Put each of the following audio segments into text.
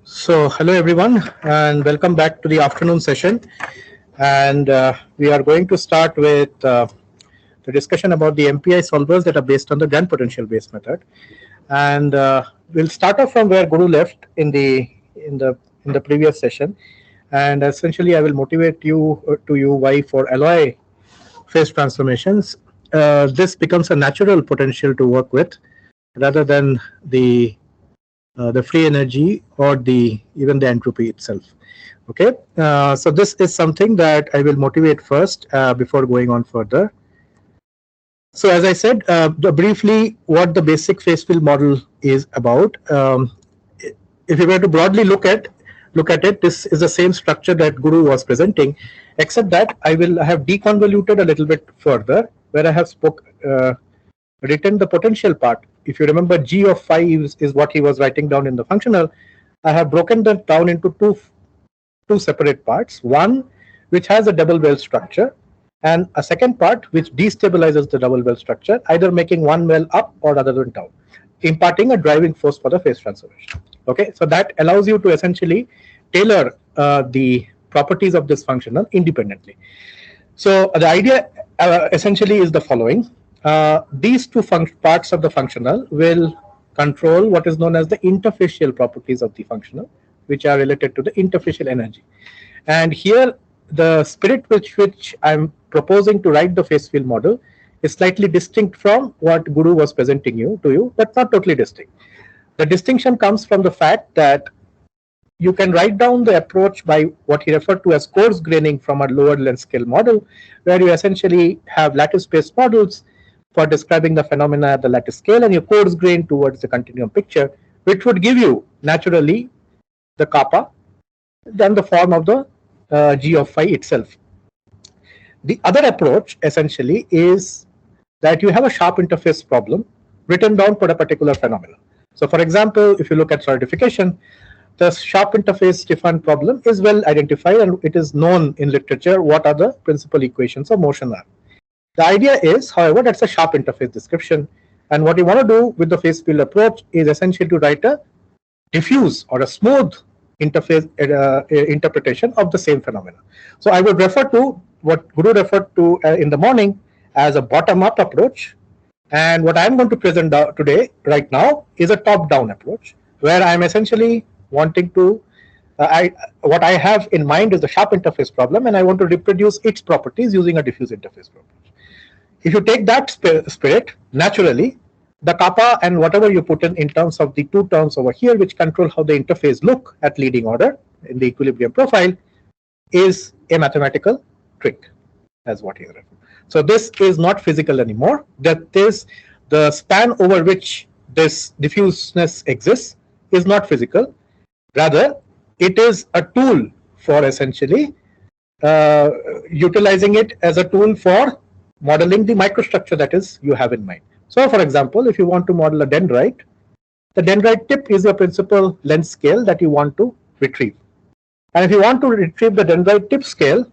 So, hello everyone, and welcome back to the afternoon session. And we are going to start with the discussion about the MPI solvers that are based on the Grand potential based method. And we'll start off from where Guru left in the previous session. And essentially, I will motivate you to you why for alloy phase transformations this becomes a natural potential to work with rather than the free energy or even the entropy itself. Okay, so this is something that I will motivate first before going on further. So as I said, briefly, what the basic phase field model is about. If you were to broadly look at it, this is the same structure that Guru was presenting, except that I will have deconvoluted a little bit further, where I have written the potential part. If you remember, G of phi is what he was writing down in the functional. I have broken that down into two separate parts. One which has a double well structure, and a second part which destabilizes the double well structure, either making one well up or other than down, imparting a driving force for the phase transformation. Okay, so that allows you to essentially tailor the properties of this functional independently. So the idea essentially is the following. These two parts of the functional will control what is known as the interfacial properties of the functional, which are related to the interfacial energy. And here, the spirit which I'm proposing to write the phase field model is slightly distinct from what Guru was presenting to you, but not totally distinct. The distinction comes from the fact that you can write down the approach by what he referred to as coarse graining from a lower length scale model, where you essentially have lattice-based models for describing the phenomena at the lattice scale, and you coarse grain towards the continuum picture, which would give you naturally the kappa, then the form of the G of phi itself. The other approach essentially is that you have a sharp interface problem written down for a particular phenomenon. So for example, if you look at solidification, the sharp interface Stefan problem is well identified, and it is known in literature what are the principal equations of motion are. The idea is, however, that's a sharp interface description, and what you want to do with the phase field approach is essentially to write a diffuse or a smooth interface interpretation of the same phenomena. So I would refer to what Guru referred to in the morning as a bottom-up approach, and what I'm going to present today, right now, is a top-down approach, where I'm essentially wanting to, what I have in mind is the sharp interface problem, and I want to reproduce its properties using a diffuse interface problem. If you take that spirit, naturally, the kappa and whatever you put in terms of the two terms over here, which control how the interface look at leading order in the equilibrium profile, is a mathematical trick, as what he referred. So this is not physical anymore. That is, the span over which this diffuseness exists is not physical. Rather, it is a tool for essentially utilizing it as a tool for modeling the microstructure that is you have in mind. So for example, if you want to model a dendrite, the dendrite tip is your principal length scale that you want to retrieve. And if you want to retrieve the dendrite tip scale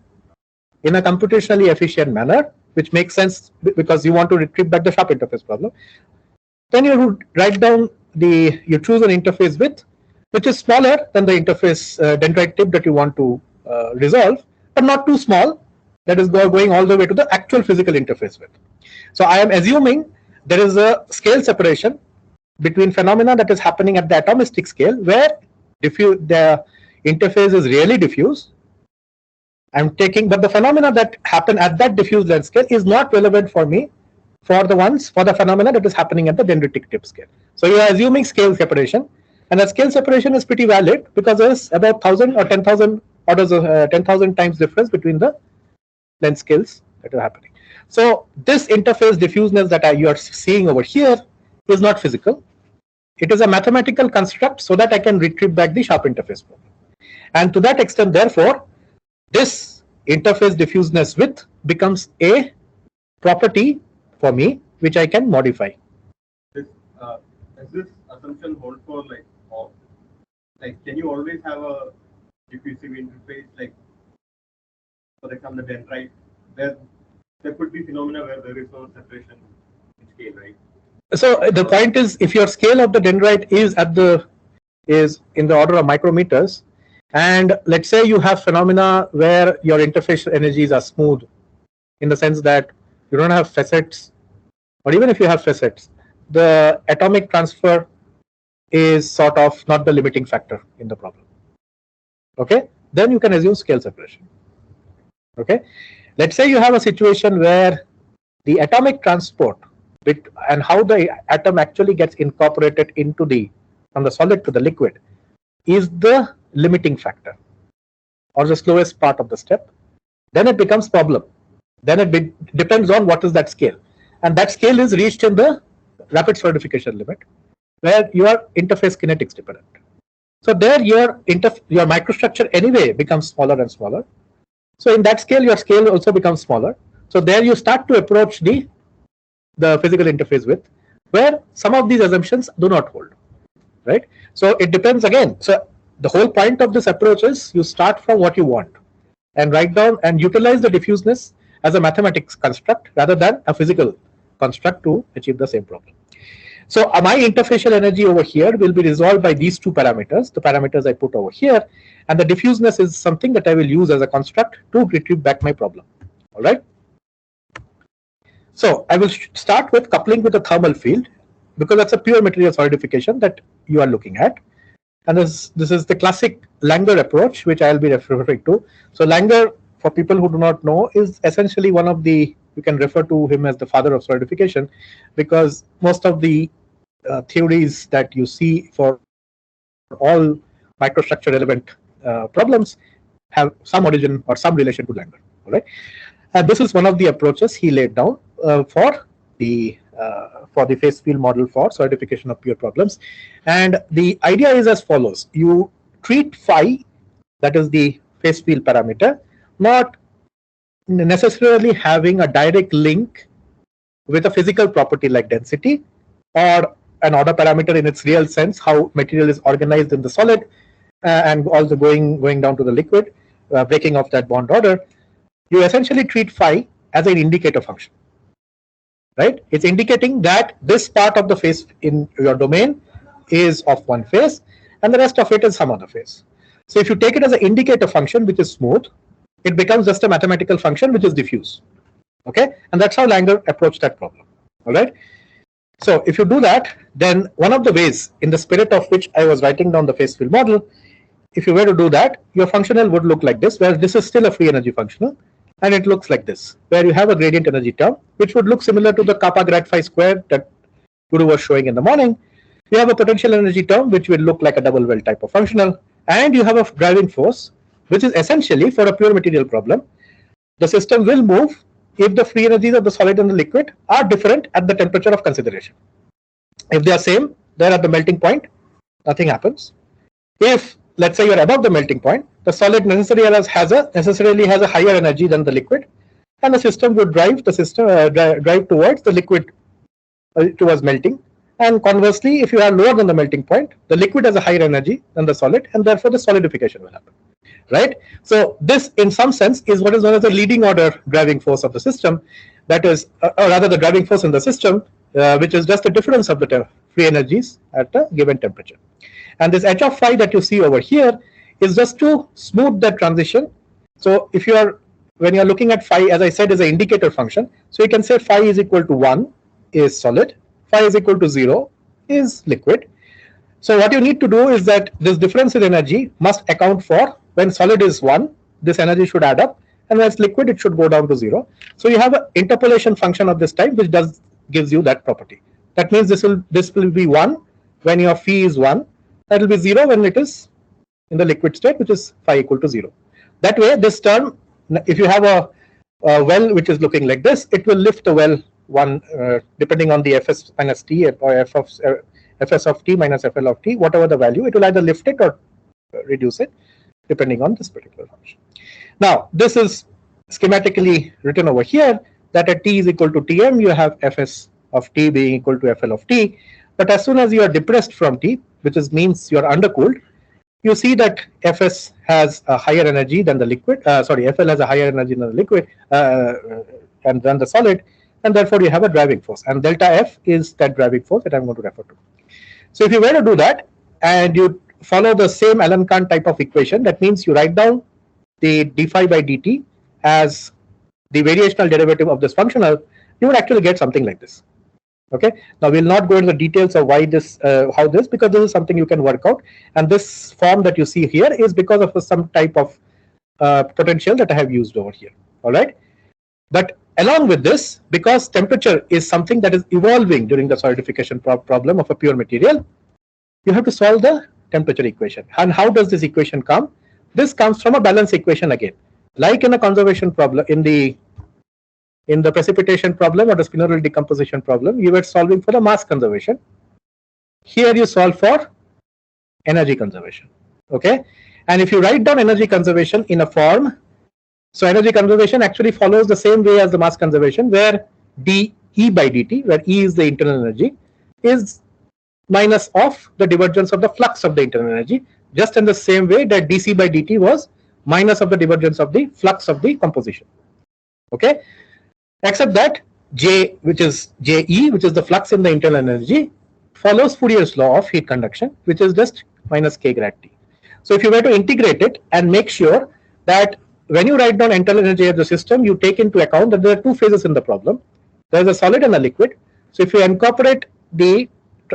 in a computationally efficient manner, which makes sense because you want to retrieve back the sharp interface problem, then you write down you choose an interface width which is smaller than the interface dendrite tip that you want to resolve, but not too small, that is going all the way to the actual physical interface width. So I am assuming there is a scale separation between phenomena that is happening at the atomistic scale, where the interface is really diffuse. I'm taking, but the phenomena that happen at that diffuse length scale is not relevant for me for the phenomena that is happening at the dendritic tip scale. So you are assuming scale separation, and the scale separation is pretty valid because there is about 1,000 or 10,000 orders of 10,000 times difference between the length scales that are happening. So this interface diffuseness that you are seeing over here is not physical. It is a mathematical construct so that I can retrieve back the sharp interface problem. And to that extent, therefore, this interface diffuseness width becomes a property for me which I can modify. Does this assumption hold for can you always have a diffusive interface, like for example the dendrite, where there could be phenomena where there is no separation in scale, right? So the point is, if your scale of the dendrite is in the order of micrometers, and let's say you have phenomena where your interface energies are smooth, in the sense that you don't have facets, or even if you have facets, the atomic transfer is sort of not the limiting factor in the problem. Okay, then you can assume scale separation. Okay, let's say you have a situation where the atomic transport and how the atom actually gets incorporated into from the solid to the liquid is the limiting factor or the slowest part of the step. Then it becomes problem. Then it depends on what is that scale, and that scale is reached in the rapid solidification limit, where you are interface kinetics dependent. So there your microstructure anyway becomes smaller and smaller. So in that scale, your scale also becomes smaller. So there you start to approach the physical interface width, where some of these assumptions do not hold, right? So it depends again. So the whole point of this approach is you start from what you want and write down and utilize the diffuseness as a mathematics construct rather than a physical construct to achieve the same problem. So my interfacial energy over here will be resolved by these two parameters, the parameters I put over here, and the diffuseness is something that I will use as a construct to retrieve back my problem. All right. So I will start with coupling with the thermal field, because that's a pure material solidification that you are looking at. And this is the classic Langer approach, which I'll be referring to. So Langer, for people who do not know, is essentially one of the, you can refer to him as the father of solidification, because most of the theories that you see for all microstructure relevant problems have some origin or some relation to Langer. All right, and this is one of the approaches he laid down for the phase field model for solidification of pure problems. And the idea is as follows: you treat phi, that is the phase field parameter, not necessarily having a direct link with a physical property like density or an order parameter in its real sense, how material is organized in the solid, and also going down to the liquid, breaking off that bond order. You essentially treat phi as an indicator function, right? It's indicating that this part of the phase in your domain is of one phase and the rest of it is some other phase. So if you take it as an indicator function which is smooth, it becomes just a mathematical function which is diffuse. Okay, and that's how Langer approached that problem. All right. So if you do that, then one of the ways, in the spirit of which I was writing down the phase field model, if you were to do that, your functional would look like this, where this is still a free energy functional, and it looks like this, where you have a gradient energy term, which would look similar to the kappa grad phi squared that Guru was showing in the morning. You have a potential energy term, which will look like a double well type of functional, and you have a driving force, which is essentially, for a pure material problem, the system will move if the free energies of the solid and the liquid are different at the temperature of consideration. If they are same, they're at the melting point, nothing happens. If, let's say, you're above the melting point, the solid necessarily has a higher energy than the liquid, and the system would drive towards the liquid, towards melting. And conversely, if you are lower than the melting point, the liquid has a higher energy than the solid, and therefore the solidification will happen. Right? So this, in some sense, is what is known as the leading order driving force of the system. That is, or rather, the driving force in the system, which is just the difference of the free energies at a given temperature. And this h of phi that you see over here is just to smooth that transition. So if you are, when you are looking at phi, as I said, is an indicator function. So you can say phi is equal to 1 is solid, phi is equal to 0 is liquid. So what you need to do is that this difference in energy must account for, when solid is 1, this energy should add up, and when it's liquid, it should go down to 0. So you have an interpolation function of this type, which gives you that property. That means this will be 1 when your phi is 1. That will be 0 when it is in the liquid state, which is phi equal to 0. That way, this term, if you have a well which is looking like this, it will lift the well one depending on the fs minus t or fs of t minus fl of t, whatever the value, it will either lift it or reduce it depending on this particular function. Now, this is schematically written over here, that at t is equal to tm, you have fs of t being equal to fl of t. But as soon as you are depressed from t, which means you are undercooled, you see that fs has a higher energy than the liquid. Fl has a higher energy than the liquid and than the solid. and therefore you have a driving force, and delta F is that driving force that I'm going to refer to. So if you were to do that and you follow the same Allen-Kant type of equation, that means you write down the d phi by dt as the variational derivative of this functional, you would actually get something like this. Okay, now we'll not go into the details of why this, how this, because this is something you can work out, and this form that you see here is because of some type of potential that I have used over here. All right, but along with this, because temperature is something that is evolving during the solidification problem of a pure material, you have to solve the temperature equation. And how does this equation come? This comes from a balance equation again, like in a conservation problem, in the precipitation problem or the spinorial decomposition problem, you were solving for the mass conservation. Here you solve for energy conservation. Okay, and if you write down energy conservation in a form, so energy conservation actually follows the same way as the mass conservation, where dE by dt, where E is the internal energy, is minus of the divergence of the flux of the internal energy, just in the same way that dC by dt was minus of the divergence of the flux of the composition. Okay, except that J, which is JE, which is the flux in the internal energy, follows Fourier's law of heat conduction, which is just minus K grad T. So if you were to integrate it and make sure that when you write down internal energy of the system, you take into account that there are two phases in the problem. There is a solid and a liquid. So if you incorporate the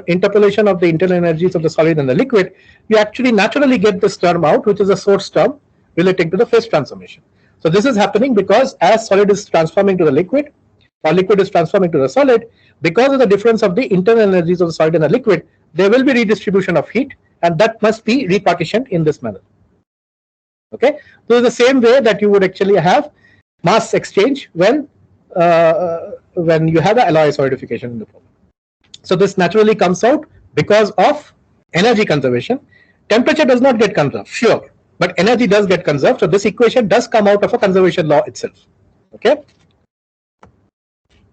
interpolation of the internal energies of the solid and the liquid, you actually naturally get this term out, which is a source term relating to the phase transformation. So this is happening because as solid is transforming to the liquid, or liquid is transforming to the solid, because of the difference of the internal energies of the solid and the liquid, there will be redistribution of heat, and that must be repartitioned in this manner. Okay, so the same way that you would actually have mass exchange when you have the alloy solidification in the problem. So this naturally comes out because of energy conservation. Temperature does not get conserved, sure, but energy does get conserved. So this equation does come out of a conservation law itself. Okay.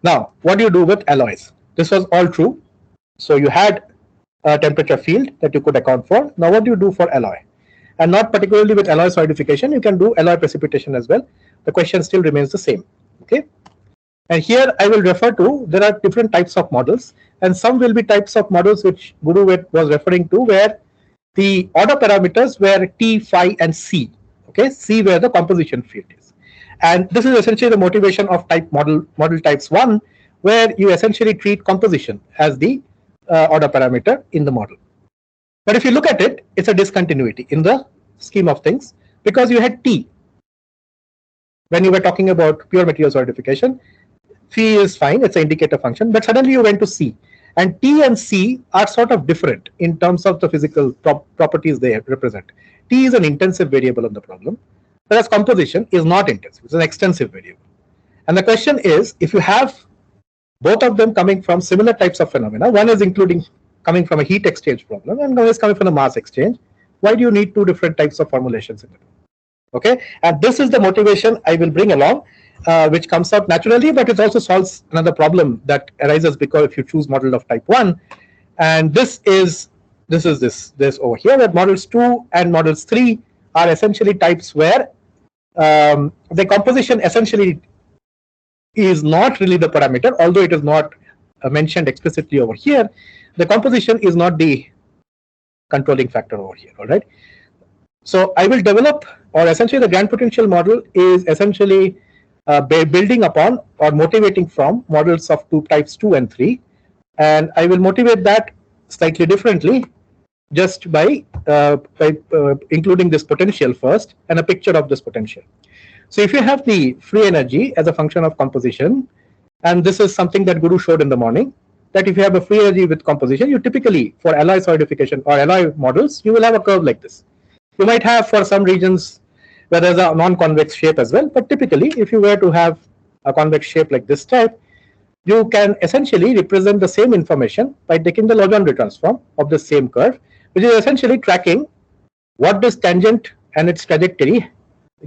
Now, what do you do with alloys? This was all true. So you had a temperature field that you could account for. Now, what do you do for alloy? And not particularly with alloy solidification, you can do alloy precipitation as well. The question still remains the same. Okay. And here I will refer to, there are different types of models, and some will be types of models which Guru was referring to, where the order parameters were T, phi, and C. Okay, C where the composition field is. And this is essentially the motivation of model types 1, where you essentially treat composition as the order parameter in the model. But if you look at it, it's a discontinuity in the scheme of things, because you had T when you were talking about pure material solidification. Phi is fine, it's an indicator function, but suddenly you went to C, and T and C are sort of different in terms of the physical properties they represent. T is an intensive variable in the problem, whereas composition is not intensive, it's an extensive variable. And the question is, if you have both of them coming from similar types of phenomena, one is coming from a heat exchange problem and one is coming from a mass exchange, why do you need two different types of formulations in it? Okay, and this is the motivation I will bring along, which comes out naturally, but it also solves another problem that arises because if you choose model of type 1, and this is this over here, that models 2 and models 3 are essentially types where the composition essentially is not really the parameter, although it is not mentioned explicitly over here. The composition is not the controlling factor over here. All right. So I will develop, or essentially the grand potential model is essentially building upon or motivating from models of types 2 and 3, and I will motivate that slightly differently, just by including this potential first and a picture of this potential. So if you have the free energy as a function of composition, and this is something that Guru showed in the morning, that if you have a free energy with composition, you typically, for alloy solidification or alloy models, you will have a curve like this. You might have for some regions where there's a non-convex shape as well, but typically if you were to have a convex shape like this type, you can essentially represent the same information by taking the Legendre transform of the same curve, which is essentially tracking what this tangent and its trajectory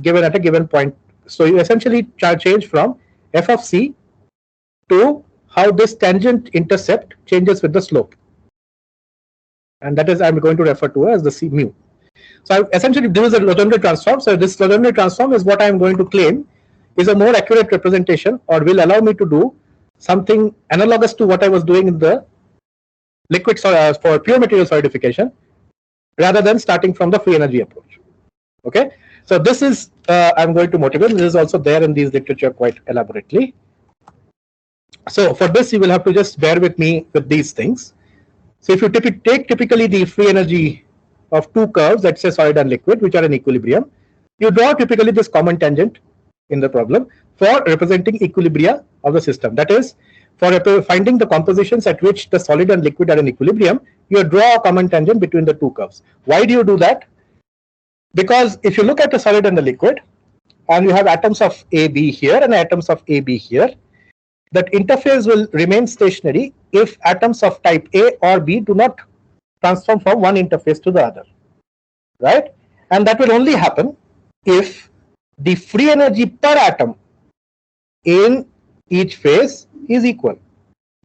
given at a given point. So you essentially change from f of c to how this tangent intercept changes with the slope, and that is I'm going to refer to as the c mu. So essentially this is a Legendre transform. So this Legendre transform is what I am going to claim is a more accurate representation, or will allow me to do something analogous to what I was doing in the liquid for pure material solidification, rather than starting from the free energy approach. Okay, so this is I'm going to motivate. This is also there in these literature quite elaborately. So for this, you will have to just bear with me with these things. So if you take typically the free energy of two curves, let's say solid and liquid, which are in equilibrium, you draw typically this common tangent in the problem for representing equilibria of the system. That is, for finding the compositions at which the solid and liquid are in equilibrium, you draw a common tangent between the two curves. Why do you do that? Because if you look at the solid and the liquid, and you have atoms of A, B here and atoms of A, B here, that interface will remain stationary if atoms of type A or B do not transform from one interface to the other, right? And that will only happen if the free energy per atom in each phase is equal.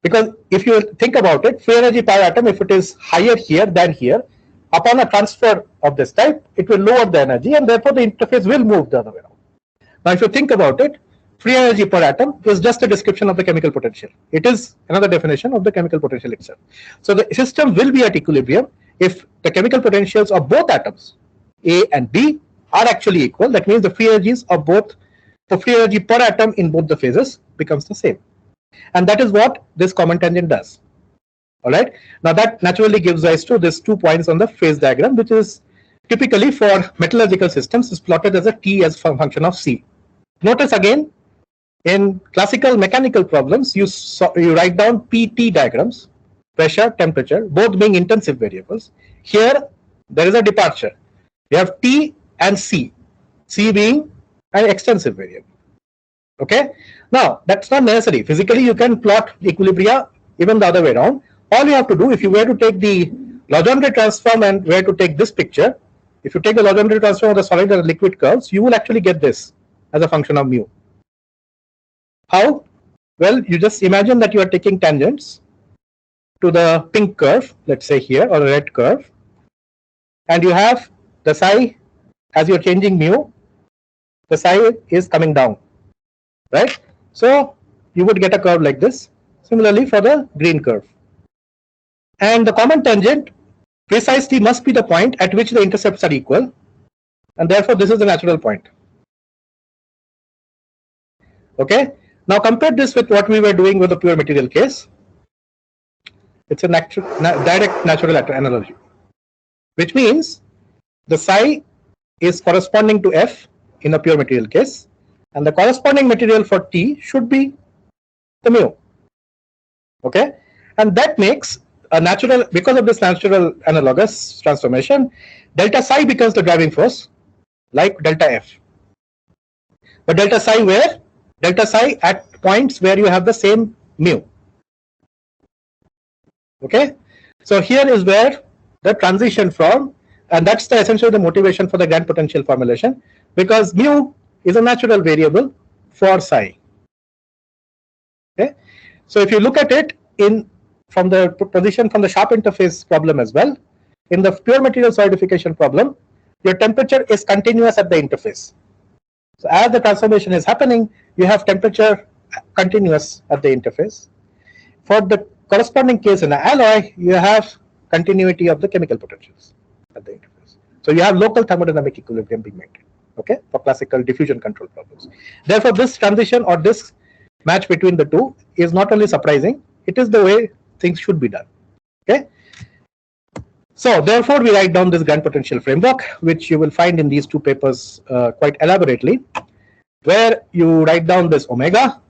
Because if you think about it, free energy per atom, if it is higher here than here, upon a transfer of this type, it will lower the energy, and therefore the interface will move the other way around. Now, if you think about it, free energy per atom is just a description of the chemical potential. It is another definition of the chemical potential itself. So the system will be at equilibrium if the chemical potentials of both atoms, A and B, are actually equal. That means the free energies of both, the free energy per atom in both the phases becomes the same. And that is what this common tangent does. All right. Now that naturally gives rise to these 2 points on the phase diagram, which is typically for metallurgical systems is plotted as a T as a function of C. Notice again, in classical mechanical problems, you write down PT diagrams, pressure, temperature, both being intensive variables. Here, there is a departure. You have T and C, C being an extensive variable. Okay. Now, that's not necessary. Physically, you can plot equilibria even the other way around. All you have to do, if you were to take the Legendre transform and were to take this picture, if you take the Legendre transform of the solid and liquid curves, you will actually get this as a function of mu. How? Well, you just imagine that you are taking tangents to the pink curve, let's say here, or a red curve, and you have the psi, as you're changing mu, the psi is coming down, right? So you would get a curve like this. Similarly for the green curve. And the common tangent precisely must be the point at which the intercepts are equal, and therefore this is the natural point. Okay. Now compare this with what we were doing with the pure material case. It's a direct natural analogy, which means the psi is corresponding to F in a pure material case, and the corresponding material for T should be the mu. Okay, and that makes a natural, because of this natural analogous transformation, delta psi becomes the driving force, like delta F. But delta psi where? Delta psi at points where you have the same mu. Okay, so here is where the transition from, and that's the essentially the motivation for the grand potential formulation, because mu is a natural variable for psi. Okay, so if you look at it in from the position from the sharp interface problem as well, in the pure material solidification problem, your temperature is continuous at the interface. So as the transformation is happening, you have temperature continuous at the interface. For the corresponding case in an alloy, you have continuity of the chemical potentials at the interface. So you have local thermodynamic equilibrium being maintained, okay, for classical diffusion control problems. Therefore, this transition or this match between the two is not only surprising, it is the way things should be done. Okay. So therefore, we write down this grand potential framework, which you will find in these two papers quite elaborately, where you write down this omega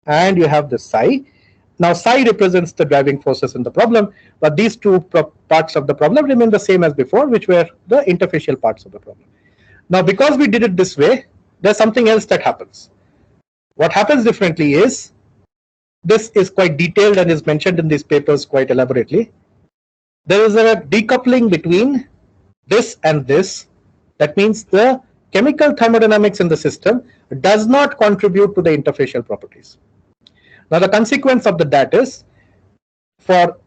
and you have this psi. Now psi represents the driving forces in the problem, but these two parts of the problem remain the same as before, which were the interfacial parts of the problem. Now because we did it this way, there's something else that happens. What happens differently is, this is quite detailed and is mentioned in these papers quite elaborately. There is a decoupling between this and this. That means the chemical thermodynamics in the system does not contribute to the interfacial properties. Now the consequence of that is, for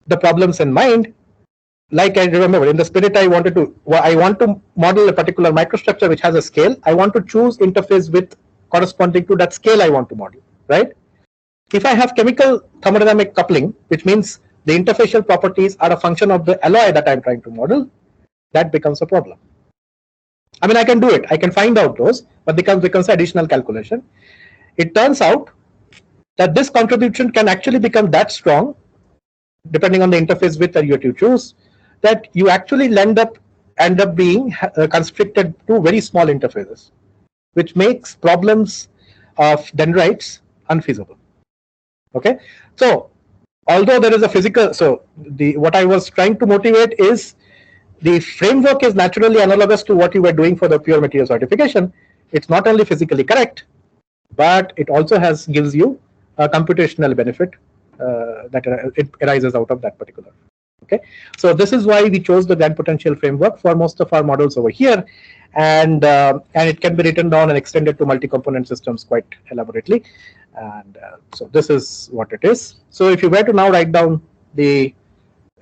the problems in mind, like I remember in the spirit, I want to model a particular microstructure which has a scale. I want to choose interface with corresponding to that scale I want to model, right? If I have chemical thermodynamic coupling, which means the interfacial properties are a function of the alloy that I'm trying to model, that becomes a problem. I mean, I can do it, I can find out those, but becomes additional calculation. It turns out that this contribution can actually become that strong, depending on the interface width that you choose, that you actually end up being constricted to very small interfaces, which makes problems of dendrites unfeasible. Okay, so although there is a physical, so what I was trying to motivate is the framework is naturally analogous to what you were doing for the pure material certification. It's not only physically correct, but it also gives you a computational benefit that it arises out of that particular. Okay, so this is why we chose the grand potential framework for most of our models over here, and it can be written down and extended to multi-component systems quite elaborately, and so this is what it is. So if you were to now write down the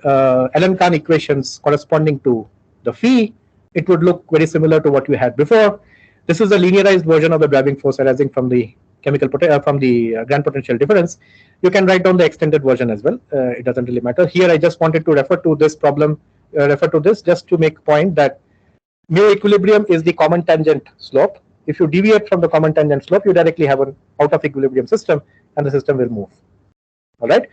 Allen-Kahn equations corresponding to the phi, it would look very similar to what we had before. This is a linearized version of the driving force arising from the grand potential difference. You can write down the extended version as well. It doesn't really matter. Here I just wanted to refer to this problem, just to make a point that mu equilibrium is the common tangent slope. If you deviate from the common tangent slope, you directly have an out of equilibrium system, and the system will move. All right.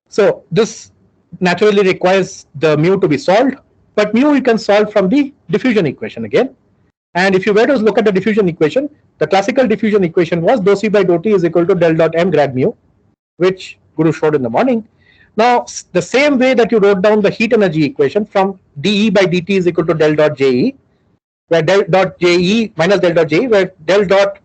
So this naturally requires the mu to be solved, but mu you can solve from the diffusion equation again. And if you were to look at the diffusion equation, the classical diffusion equation was dou c by dou t is equal to del dot m grad mu, which Guru showed in the morning. Now, the same way that you wrote down the heat energy equation from dE by dt is equal to del dot JE, where del dot JE minus del dot JE, where del dot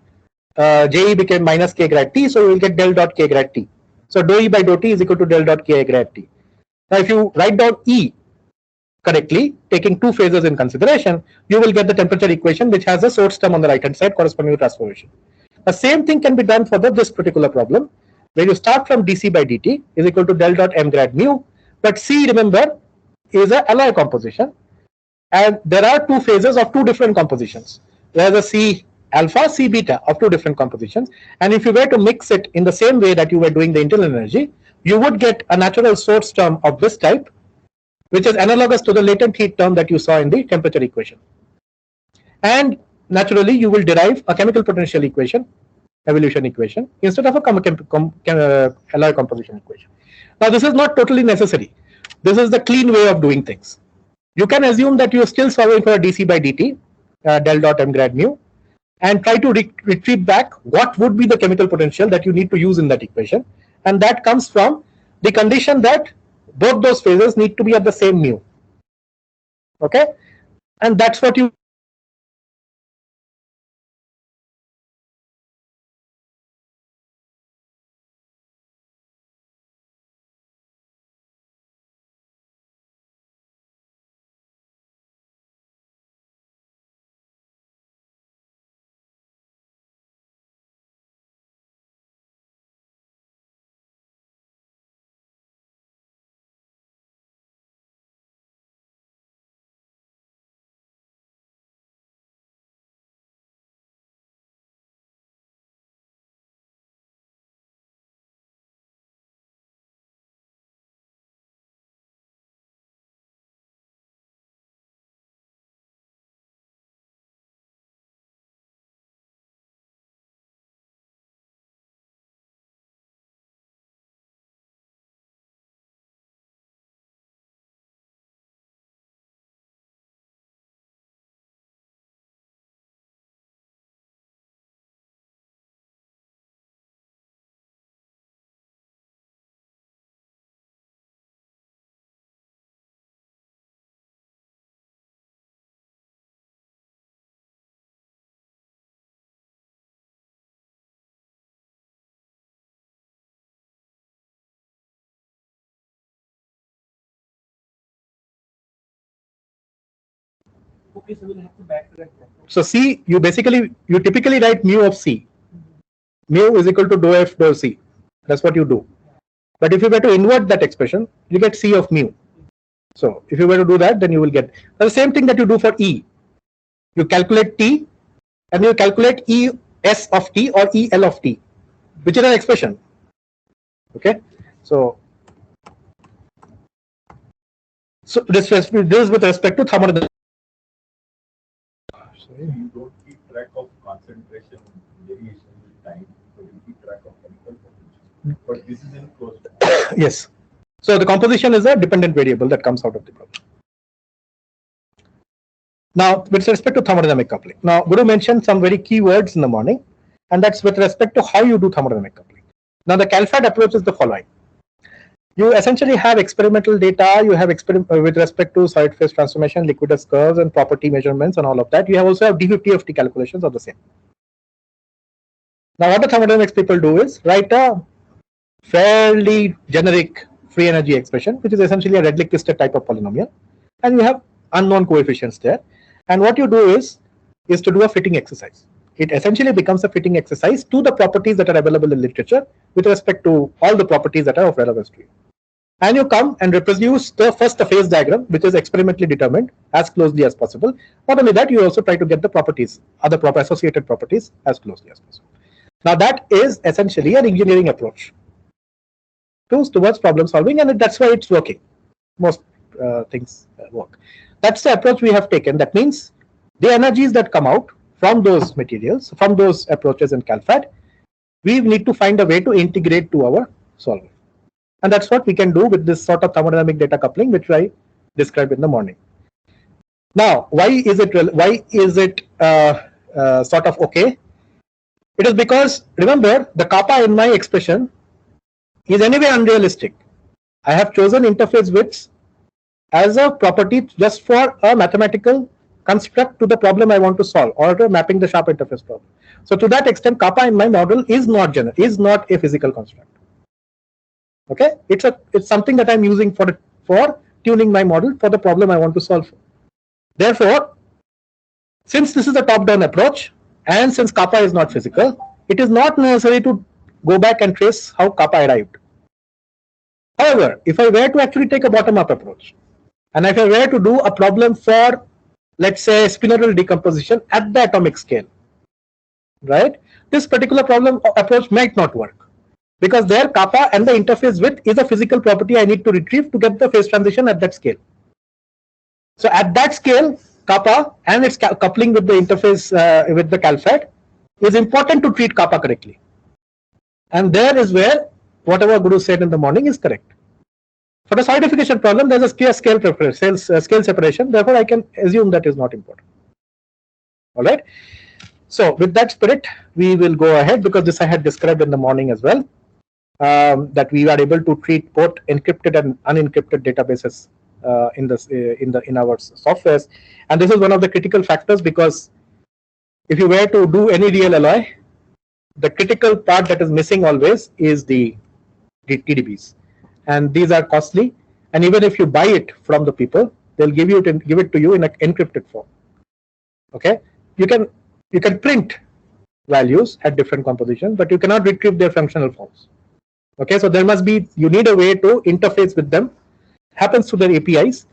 JE became minus k grad t, so you will get del dot k grad t. So dou E by dou t is equal to del dot k grad t. Now, if you write down E correctly, taking two phases in consideration, you will get the temperature equation, which has a source term on the right hand side corresponding to transformation. The same thing can be done for this particular problem, where you start from dC by dt is equal to del dot m grad mu, but C, remember, is an alloy composition, and there are two phases of two different compositions. There is a C alpha, C beta of two different compositions, and if you were to mix it in the same way that you were doing the internal energy, you would get a natural source term of this type, which is analogous to the latent heat term that you saw in the temperature equation. And naturally, you will derive a chemical potential equation, evolution equation, instead of a alloy composition equation. Now, this is not totally necessary. This is the clean way of doing things. You can assume that you are still solving for a dC by dt, del dot m grad mu, and try to retrieve back what would be the chemical potential that you need to use in that equation. And that comes from the condition that both those phases need to be at the same mu. Okay, and that's what you Okay, so we'll have to backtrack. So C, you typically write mu of C. Mu is equal to dou F dou C. That's what you do. But if you were to invert that expression, you get C of mu. So if you were to do that, then you will get the same thing that you do for E. You calculate T, and you calculate E S of T or E L of T, which is an expression. Okay, so this is with respect to thermodynamic. You don't keep track of concentration variation with time, but you keep track of chemical potential. But this is in closed form. Yes. So the composition is a dependent variable that comes out of the problem. Now, with respect to thermodynamic coupling, now Guru mentioned some very key words in the morning, and that's with respect to how you do thermodynamic coupling. Now, the CalFAT approach is the following. You essentially have experimental data, you have with respect to solid phase transformation, liquidus curves, and property measurements, and all of that. You have also have D50FT calculations of the same. Now, what the thermodynamics people do is write a fairly generic free energy expression, which is essentially a Redlich-Twisted type of polynomial, and you have unknown coefficients there. And what you do is to do a fitting exercise. It essentially becomes a fitting exercise to the properties that are available in literature with respect to all the properties that are of relevance to you. And you come and reproduce the first phase diagram, which is experimentally determined, as closely as possible. Not only that, you also try to get the properties, other associated properties, as closely as possible. Now, that is essentially an engineering approach towards problem solving, and that's why it's working. Most things work. That's the approach we have taken. That means the energies that come out from those materials, from those approaches in CalFAT, we need to find a way to integrate to our solver. And that's what we can do with this sort of thermodynamic data coupling, which I described in the morning. Now, why is it sort of okay? It is because, remember, the kappa in my expression is anyway unrealistic. I have chosen interface widths as a property just for a mathematical construct to the problem I want to solve, or to mapping the sharp interface problem. So to that extent, kappa in my model is not a physical construct. Okay, it's something that I'm using for tuning my model for the problem I want to solve. Therefore, since this is a top-down approach, and since kappa is not physical, it is not necessary to go back and trace how kappa arrived. However, if I were to actually take a bottom-up approach, and if I were to do a problem for, let's say, spinodal decomposition at the atomic scale, right, this particular problem approach might not work, because there kappa and the interface width is a physical property I need to retrieve to get the phase transition at that scale. So at that scale, kappa and its coupling with the interface with the CalFAT is important to treat kappa correctly. And there is where whatever Guru said in the morning is correct. For the solidification problem, there is a scale separation. Therefore, I can assume that is not important. All right. So with that spirit, we will go ahead, because this I had described in the morning as well. That we are able to treat both encrypted and unencrypted databases in our softwares, and this is one of the critical factors, because if you were to do any real alloy, the critical part that is missing always is the TDBs, and these are costly. And even if you buy it from the people, they'll give it to you in an encrypted form. Okay, you can print values at different compositions, but you cannot retrieve their functional forms. Okay, so you need a way to interface with them, happens through their APIs,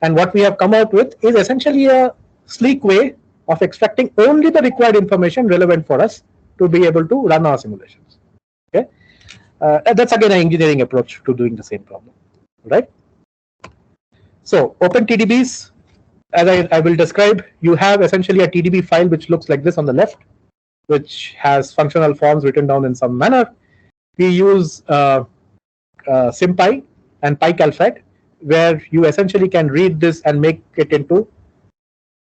and what we have come out with is essentially a sleek way of extracting only the required information relevant for us to be able to run our simulations. Okay, that's again an engineering approach to doing the same problem, right? So open TDBs, as I will describe, you have essentially a TDB file which looks like this on the left, which has functional forms written down in some manner. We use SymPy and PyCalFAT, where you essentially can read this and make it into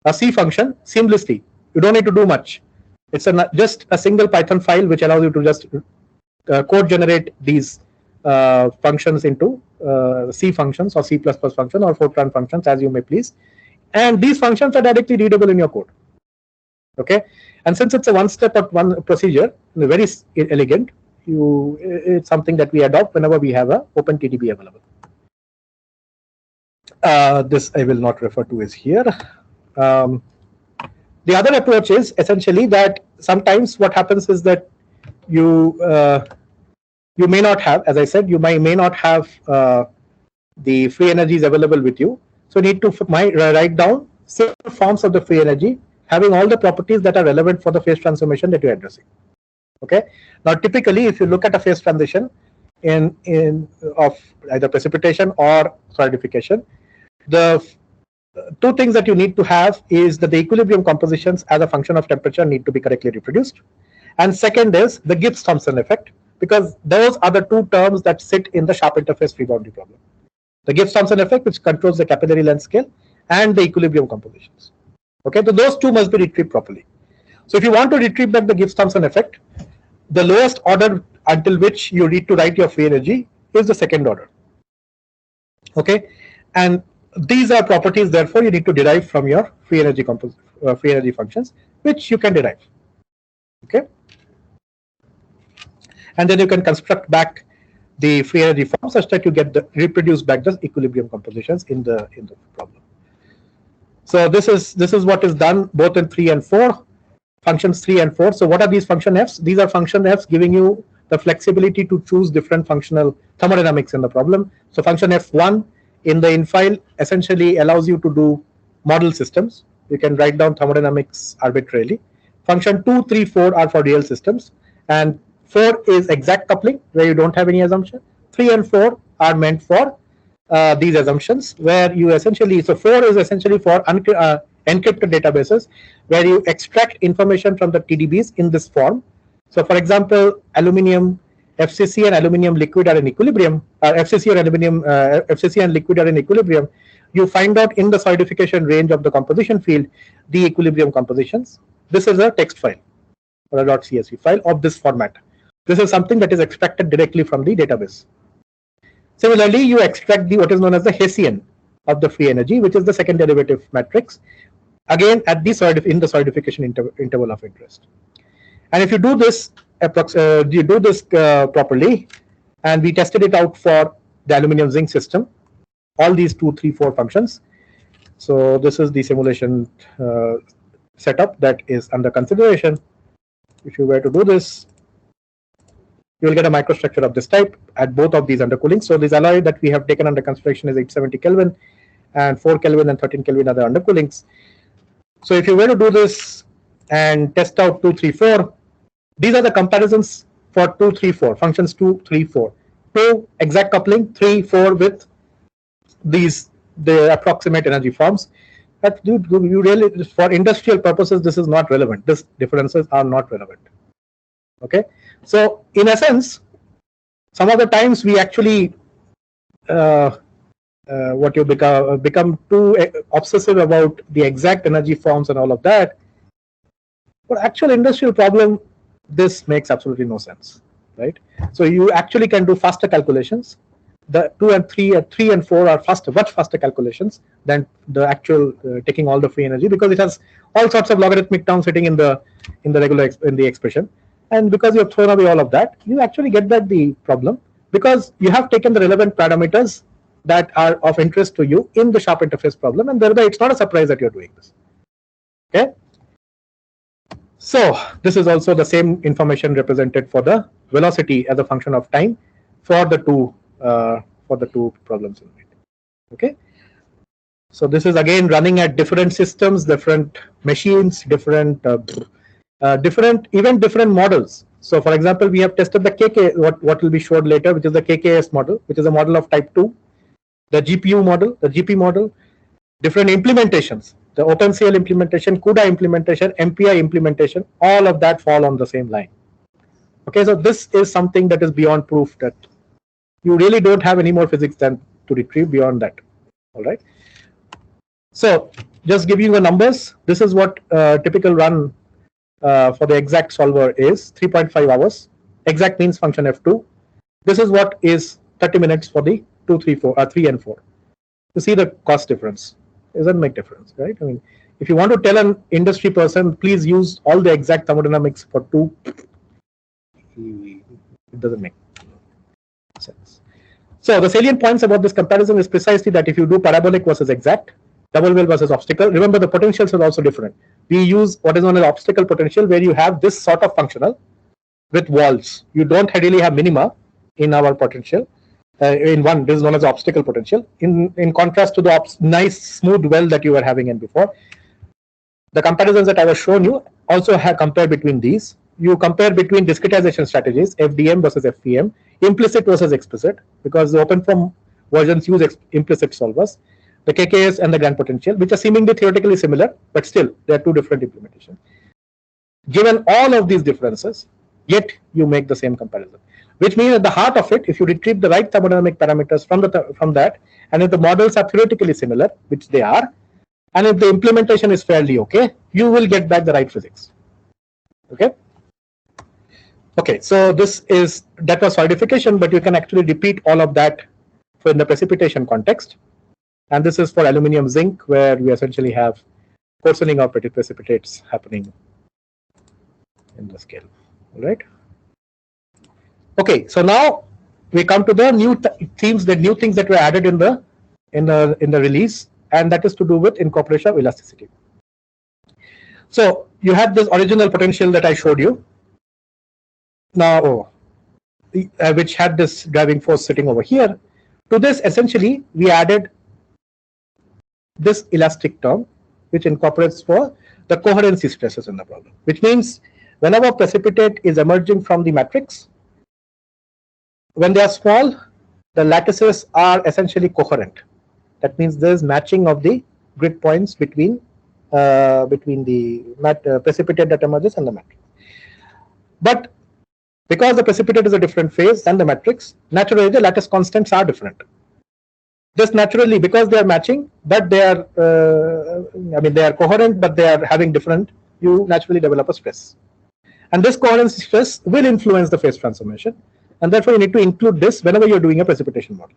a C function seamlessly. You don't need to do much. It's just a single Python file which allows you to just code generate these functions into C functions or C++ function or Fortran functions, as you may please. And these functions are directly readable in your code. Okay, and since it's a one-step or one procedure, very elegant, it's something that we adopt whenever we have a open TDB available. This I will not refer to is here. The other approach is essentially that sometimes what happens is that you may not have, as I said, you may not have the free energies available with you. So you need to write down simple forms of the free energy, having all the properties that are relevant for the phase transformation that you're addressing. Okay. Now, typically, if you look at a phase transition of either precipitation or solidification. The two things that you need to have is that the equilibrium compositions as a function of temperature need to be correctly reproduced. And second is the Gibbs-Thompson effect, because those are the two terms that sit in the sharp interface free boundary problem. The Gibbs-Thompson effect, which controls the capillary length scale, and the equilibrium compositions. Okay, so those two must be retrieved properly. So if you want to retrieve back the Gibbs-Thompson effect, the lowest order until which you need to write your free energy is the second order. Okay, and these are properties, therefore, you need to derive from your free energy functions, which you can derive. Okay, and then you can construct back the free energy form such that you get the reproduce back the equilibrium compositions in the problem. So this is what is done both in 3 and 4, functions 3 and 4. So what are these function f's? These are function f's giving you the flexibility to choose different functional thermodynamics in the problem. So function f1 in the infile essentially allows you to do model systems. You can write down thermodynamics arbitrarily. Function 2, 3, 4 are for real systems, and 4 is exact coupling where you don't have any assumption. 3 and 4 are meant for these assumptions where you essentially, so 4 is essentially for encrypted databases where you extract information from the TDBs in this form. So for example, aluminium FCC and aluminium liquid are in equilibrium, FCC or aluminium FCC and liquid are in equilibrium. You find out in the solidification range of the composition field the equilibrium compositions. This is a text file or a .csv file of this format. This is something that is extracted directly from the database. Similarly, you extract what is known as the Hessian of the free energy, which is the second derivative matrix, again at the in the solidification interval of interest. And if you do this, properly, and we tested it out for the aluminium zinc system, all these 2, 3, 4 functions. So this is the simulation setup that is under consideration. If you were to do this, you will get a microstructure of this type at both of these undercoolings. So this alloy that we have taken under consideration is 870 Kelvin, and 4 Kelvin and 13 Kelvin are the undercoolings. So if you were to do this and test out 2, 3, 4, these are the comparisons for 2, 3, 4, functions 2, 3, 4. 2 exact coupling, 3, 4 with the approximate energy forms. But you really, for industrial purposes, this is not relevant. These differences are not relevant. Okay, so in essence, some of the times we actually become too obsessive about the exact energy forms and all of that. For actual industrial problem, this makes absolutely no sense, right? So you actually can do faster calculations. The 2 and 3 and 4 are faster, much faster calculations than the actual taking all the free energy, because it has all sorts of logarithmic terms sitting in the regular expression. And because you have thrown away all of that, you actually get back the problem because you have taken the relevant parameters that are of interest to you in the sharp interface problem, and thereby it's not a surprise that you're doing this. Okay. So this is also the same information represented for the velocity as a function of time for the two problems in it. Okay. So this is again running at different systems, different machines, different models. So for example, we have tested the KK, what will be showed later, which is the KKS model, which is a model of type 2, the GPU model, the GP model, different implementations, the OpenCL implementation, CUDA implementation, MPI implementation, all of that fall on the same line. Okay, so this is something that is beyond proof that you really don't have any more physics than to retrieve beyond that. All right. So just giving you the numbers, this is what typical run for the exact solver is 3.5 hours. Exact means function f2. This is what is 30 minutes for the 2, 3, 4, 3 and 4. You see the cost difference. It doesn't make difference, right? I mean, if you want to tell an industry person, please use all the exact thermodynamics for 2, it doesn't make sense. So the salient points about this comparison is precisely that if you do parabolic versus exact, double well versus obstacle, remember the potentials are also different. We use what is known as obstacle potential, where you have this sort of functional with walls. You don't really have minima in our potential. In one, this is known as obstacle potential. In contrast to the nice smooth well that you were having in before. The comparisons that I was showing you also have compared between these. you compare between discretization strategies, FDM versus FEM, implicit versus explicit, because the open form versions use implicit solvers, the KKS and the grand potential, which are seemingly theoretically similar, but still they are two different implementations. Given all of these differences, yet you make the same comparison, which means at the heart of it, if you retrieve the right thermodynamic parameters from that, and if the models are theoretically similar, which they are, and if the implementation is fairly okay, you will get back the right physics. Okay. Okay, so that was solidification, but you can actually repeat all of that for in the precipitation context. And this is for aluminium zinc, where we essentially have coarsening of precipitates happening in the scale. All right. Okay, so now we come to the new themes, the new things that were added in the release, and that is to do with incorporation of elasticity. So you have this original potential that I showed you. Now, which had this driving force sitting over here. To this, essentially, we added this elastic term, which incorporates for the coherency stresses in the problem, which means whenever precipitate is emerging from the matrix, when they are small, the lattices are essentially coherent. That means there is matching of the grid points between the precipitate that emerges and the matrix. But because the precipitate is a different phase than the matrix, naturally the lattice constants are different. Just naturally, because they are matching, but they are, they are coherent, but they are having different, you naturally develop a stress. And this coherency stress will influence the phase transformation. And therefore, you need to include this whenever you're doing a precipitation model.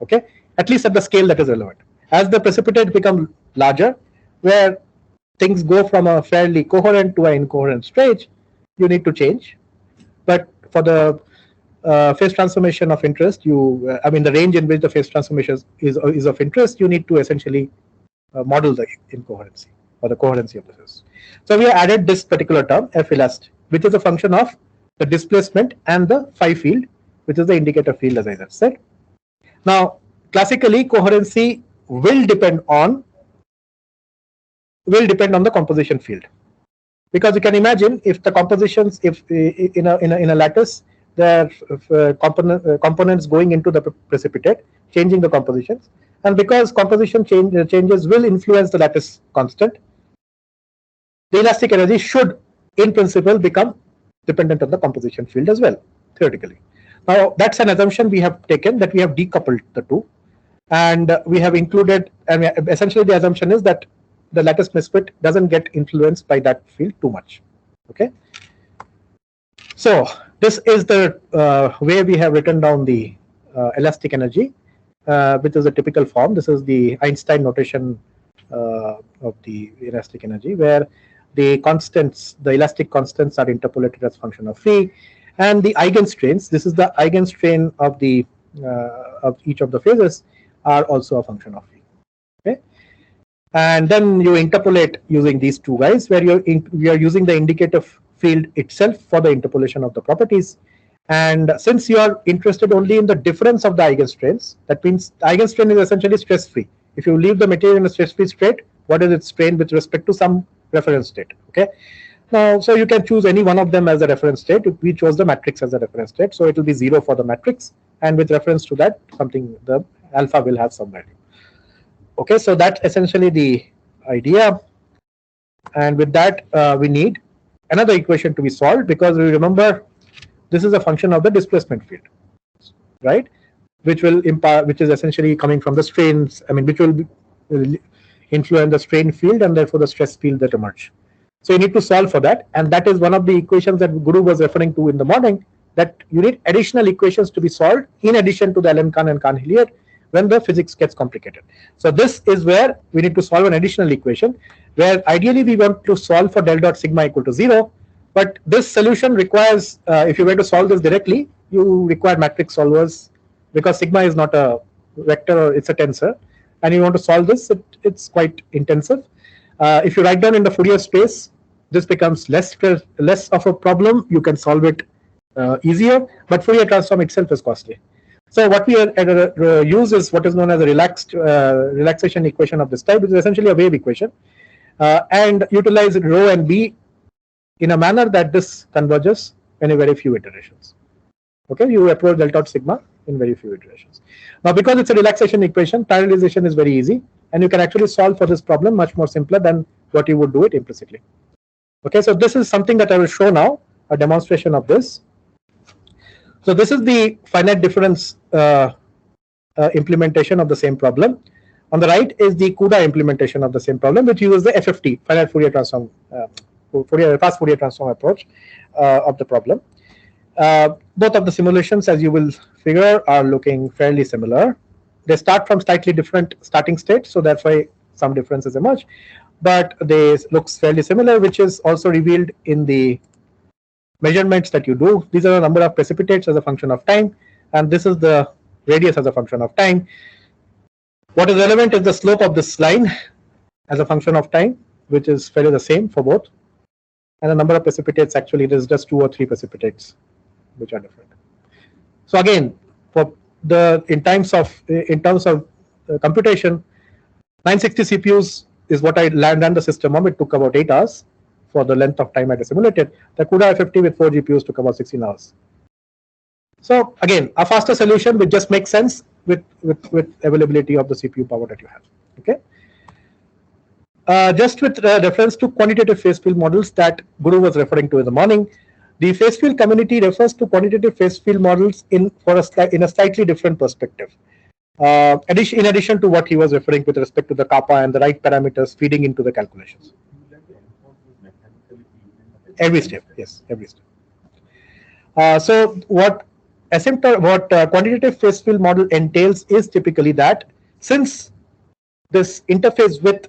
Okay, at least at the scale that is relevant. As the precipitate become larger, where things go from a fairly coherent to an incoherent stage, you need to change. But for the phase transformation of interest, the range in which the phase transformation is of interest, you need to essentially model the incoherency or the coherency of the phase. So we have added this particular term, F elast, which is a function of the displacement and the phi field, which is the indicator field, as I just said. Now, classically, coherency will depend on the composition field, because you can imagine if the compositions, if in a lattice there are components going into the precipitate, changing the compositions, and because composition changes will influence the lattice constant, the elastic energy should, in principle, become dependent on the composition field as well, theoretically. Now, that's an assumption we have taken, that we have decoupled the two, and we have included, and essentially the assumption is that the lattice misfit doesn't get influenced by that field too much. Okay. So this is the way we have written down the elastic energy, which is a typical form. This is the Einstein notation of the elastic energy, where the constants, the elastic constants, are interpolated as function of phi, and the eigenstrains, this is the eigenstrain of the of each of the phases, are also a function of phi. Okay, and then you interpolate using these two guys, where we are using the indicator field itself for the interpolation of the properties. And since you are interested only in the difference of the eigenstrains, that means the eigenstrain is essentially stress free. If you leave the material in a stress free state, what is its strain with respect to some reference state? Okay. Now, so you can choose any one of them as a reference state. We chose the matrix as a reference state, so it will be 0 for the matrix, and with reference to that, something, the alpha will have some value. Okay, so that's essentially the idea. And with that, we need another equation to be solved, because we remember this is a function of the displacement field, right? Which will which is essentially coming from the strains. Which will influence the strain field and therefore the stress field that emerge. So you need to solve for that, and that is one of the equations that Guru was referring to in the morning, that you need additional equations to be solved in addition to the Allen-Kahn and Kahn-Hilliard when the physics gets complicated. So this is where we need to solve an additional equation, where ideally we want to solve for del dot sigma equal to 0, but this solution requires, if you were to solve this directly, you require matrix solvers, because sigma is not a vector, or it's a tensor, and you want to solve this, it's quite intensive. If you write down in the Fourier space, this becomes less of a problem. You can solve it easier, but Fourier transform itself is costly. So what we use is what is known as a relaxation equation of this type, which is essentially a wave equation, and utilize rho and b in a manner that this converges in a very few iterations. Okay, you approach delta dot sigma in very few iterations. Now, because it's a relaxation equation, parallelization is very easy, and you can actually solve for this problem much more simpler than what you would do it implicitly. Okay, so this is something that I will show now, a demonstration of this. So this is the finite difference implementation of the same problem. On the right is the CUDA implementation of the same problem, which uses the FFT, finite Fourier transform, fast Fourier transform approach of the problem. Both of the simulations, as you will figure, are looking fairly similar. They start from slightly different starting states, so that's why some differences emerge, but they look fairly similar, which is also revealed in the measurements that you do. These are the number of precipitates as a function of time, and this is the radius as a function of time. What is relevant is the slope of this line as a function of time, which is fairly the same for both, and the number of precipitates, actually it is just 2 or 3 precipitates which are different. So again, for the in terms of computation, 960 CPUs is what I ran the system on. It took about 8 hours for the length of time I simulated. The CUDA FFT with 4 GPUs took about 16 hours. So again, a faster solution which just makes sense with availability of the CPU power that you have. Okay. Just with reference to quantitative phase field models that Guru was referring to in the morning, the phase field community refers to quantitative phase field models in a slightly different perspective. In addition to what he was referring with respect to the kappa and the right parameters feeding into the calculations. Every step, yes, every step. So what quantitative phase field model entails is typically that since this interface width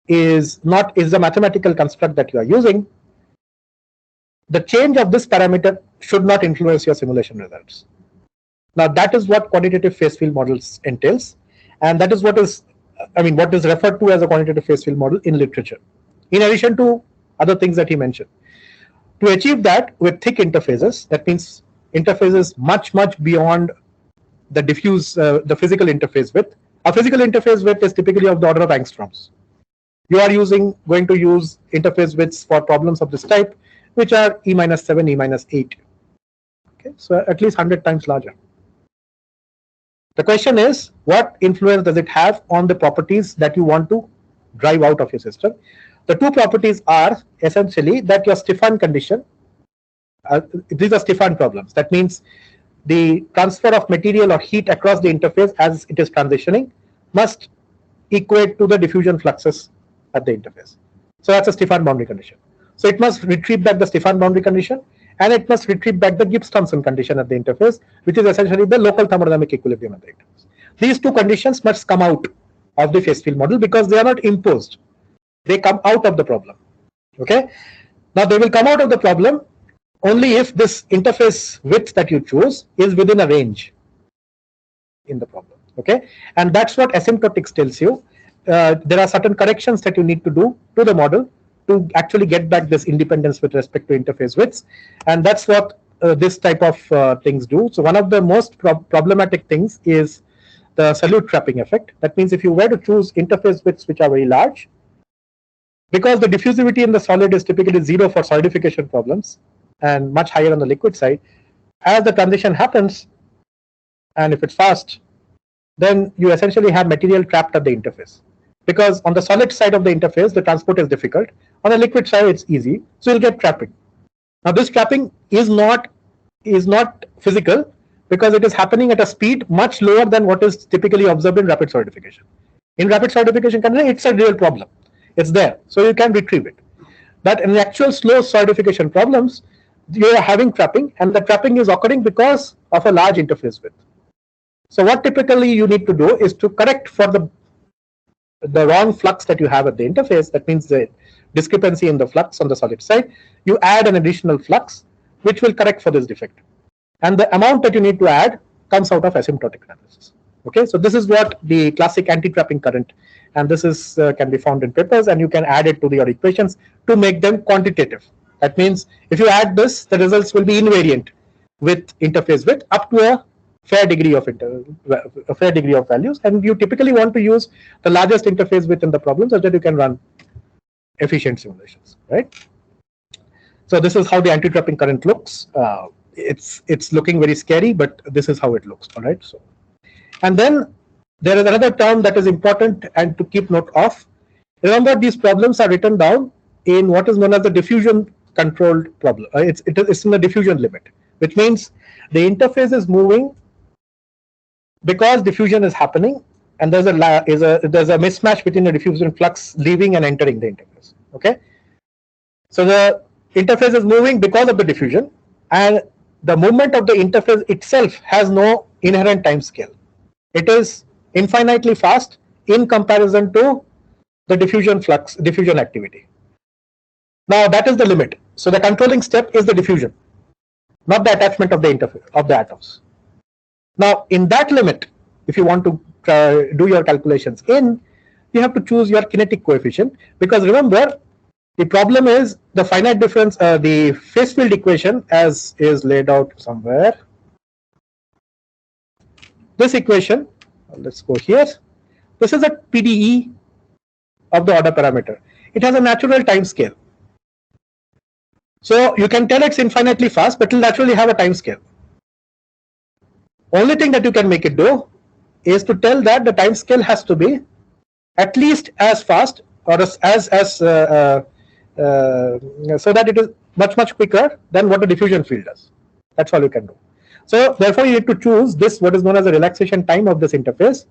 is a mathematical construct that you are using, the change of this parameter should not influence your simulation results. Now that is what quantitative phase field models entails, and that is what is referred to as a quantitative phase field model in literature, in addition to other things that he mentioned. To achieve that with thick interfaces, that means interfaces much beyond the diffuse, the physical interface width. A physical interface width is typically of the order of angstroms. You are going to use interface widths for problems of this type, which are E-7, E-8. Okay, so at least 100 times larger. The question is, what influence does it have on the properties that you want to drive out of your system? The two properties are essentially that your Stefan condition, these are Stefan problems. That means the transfer of material or heat across the interface as it is transitioning must equate to the diffusion fluxes at the interface. So that's a Stefan boundary condition. So it must retrieve back the Stefan boundary condition, and it must retrieve back the Gibbs-Thompson condition at the interface, which is essentially the local thermodynamic equilibrium at the interface. These two conditions must come out of the phase field model because they are not imposed. They come out of the problem. Okay. Now they will come out of the problem only if this interface width that you choose is within a range in the problem. Okay, and that's what asymptotics tells you. There are certain corrections that you need to do to the model to actually get back this independence with respect to interface widths, and that's what this type of things do. So one of the most problematic things is the solute trapping effect. That means if you were to choose interface widths which are very large, because the diffusivity in the solid is typically 0 for solidification problems and much higher on the liquid side, as the transition happens, and if it's fast, then you essentially have material trapped at the interface. Because on the solid side of the interface, the transport is difficult. On the liquid side, it's easy. So you'll get trapping. Now this trapping is not physical because it is happening at a speed much lower than what is typically observed in rapid solidification. In rapid solidification condition, it's a real problem. It's there, so you can retrieve it. But in the actual slow solidification problems, you are having trapping, and the trapping is occurring because of a large interface width. So what typically you need to do is to correct for the wrong flux that you have at the interface. That means the discrepancy in the flux on the solid side. You add an additional flux which will correct for this defect, and the amount that you need to add comes out of asymptotic analysis. Okay, so this is what the classic anti-trapping current, and this is can be found in papers, and you can add it to your equations to make them quantitative. That means if you add this, the results will be invariant with interface width up to a fair degree of values, and you typically want to use the largest interface width in the problem so that you can run efficient simulations, right? So this is how the anti-trapping current looks. It's looking very scary, but this is how it looks. All right. So, and then there is another term that is important and to keep note of. Remember, these problems are written down in what is known as the diffusion controlled problem. It's in the diffusion limit, which means the interface is moving because diffusion is happening, and there's a mismatch between the diffusion flux leaving and entering the interface. Okay, so the interface is moving because of the diffusion, and the movement of the interface itself has no inherent time scale. It is infinitely fast in comparison to the diffusion flux, diffusion activity. Now that is the limit. So the controlling step is the diffusion, not the attachment of the interface of the atoms. Now in that limit, if you want to do your calculations in, you have to choose your kinetic coefficient, because remember, the problem is the finite difference, the phase field equation as is laid out somewhere. This equation, let's go here. This is a PDE of the order parameter. It has a natural time scale. So you can tell it's infinitely fast, but it will naturally have a time scale. Only thing that you can make it do is to tell that the time scale has to be at least as fast, or so that it is much quicker than what the diffusion field does. That's all you can do. So therefore you need to choose this, what is known as the relaxation time of this interface.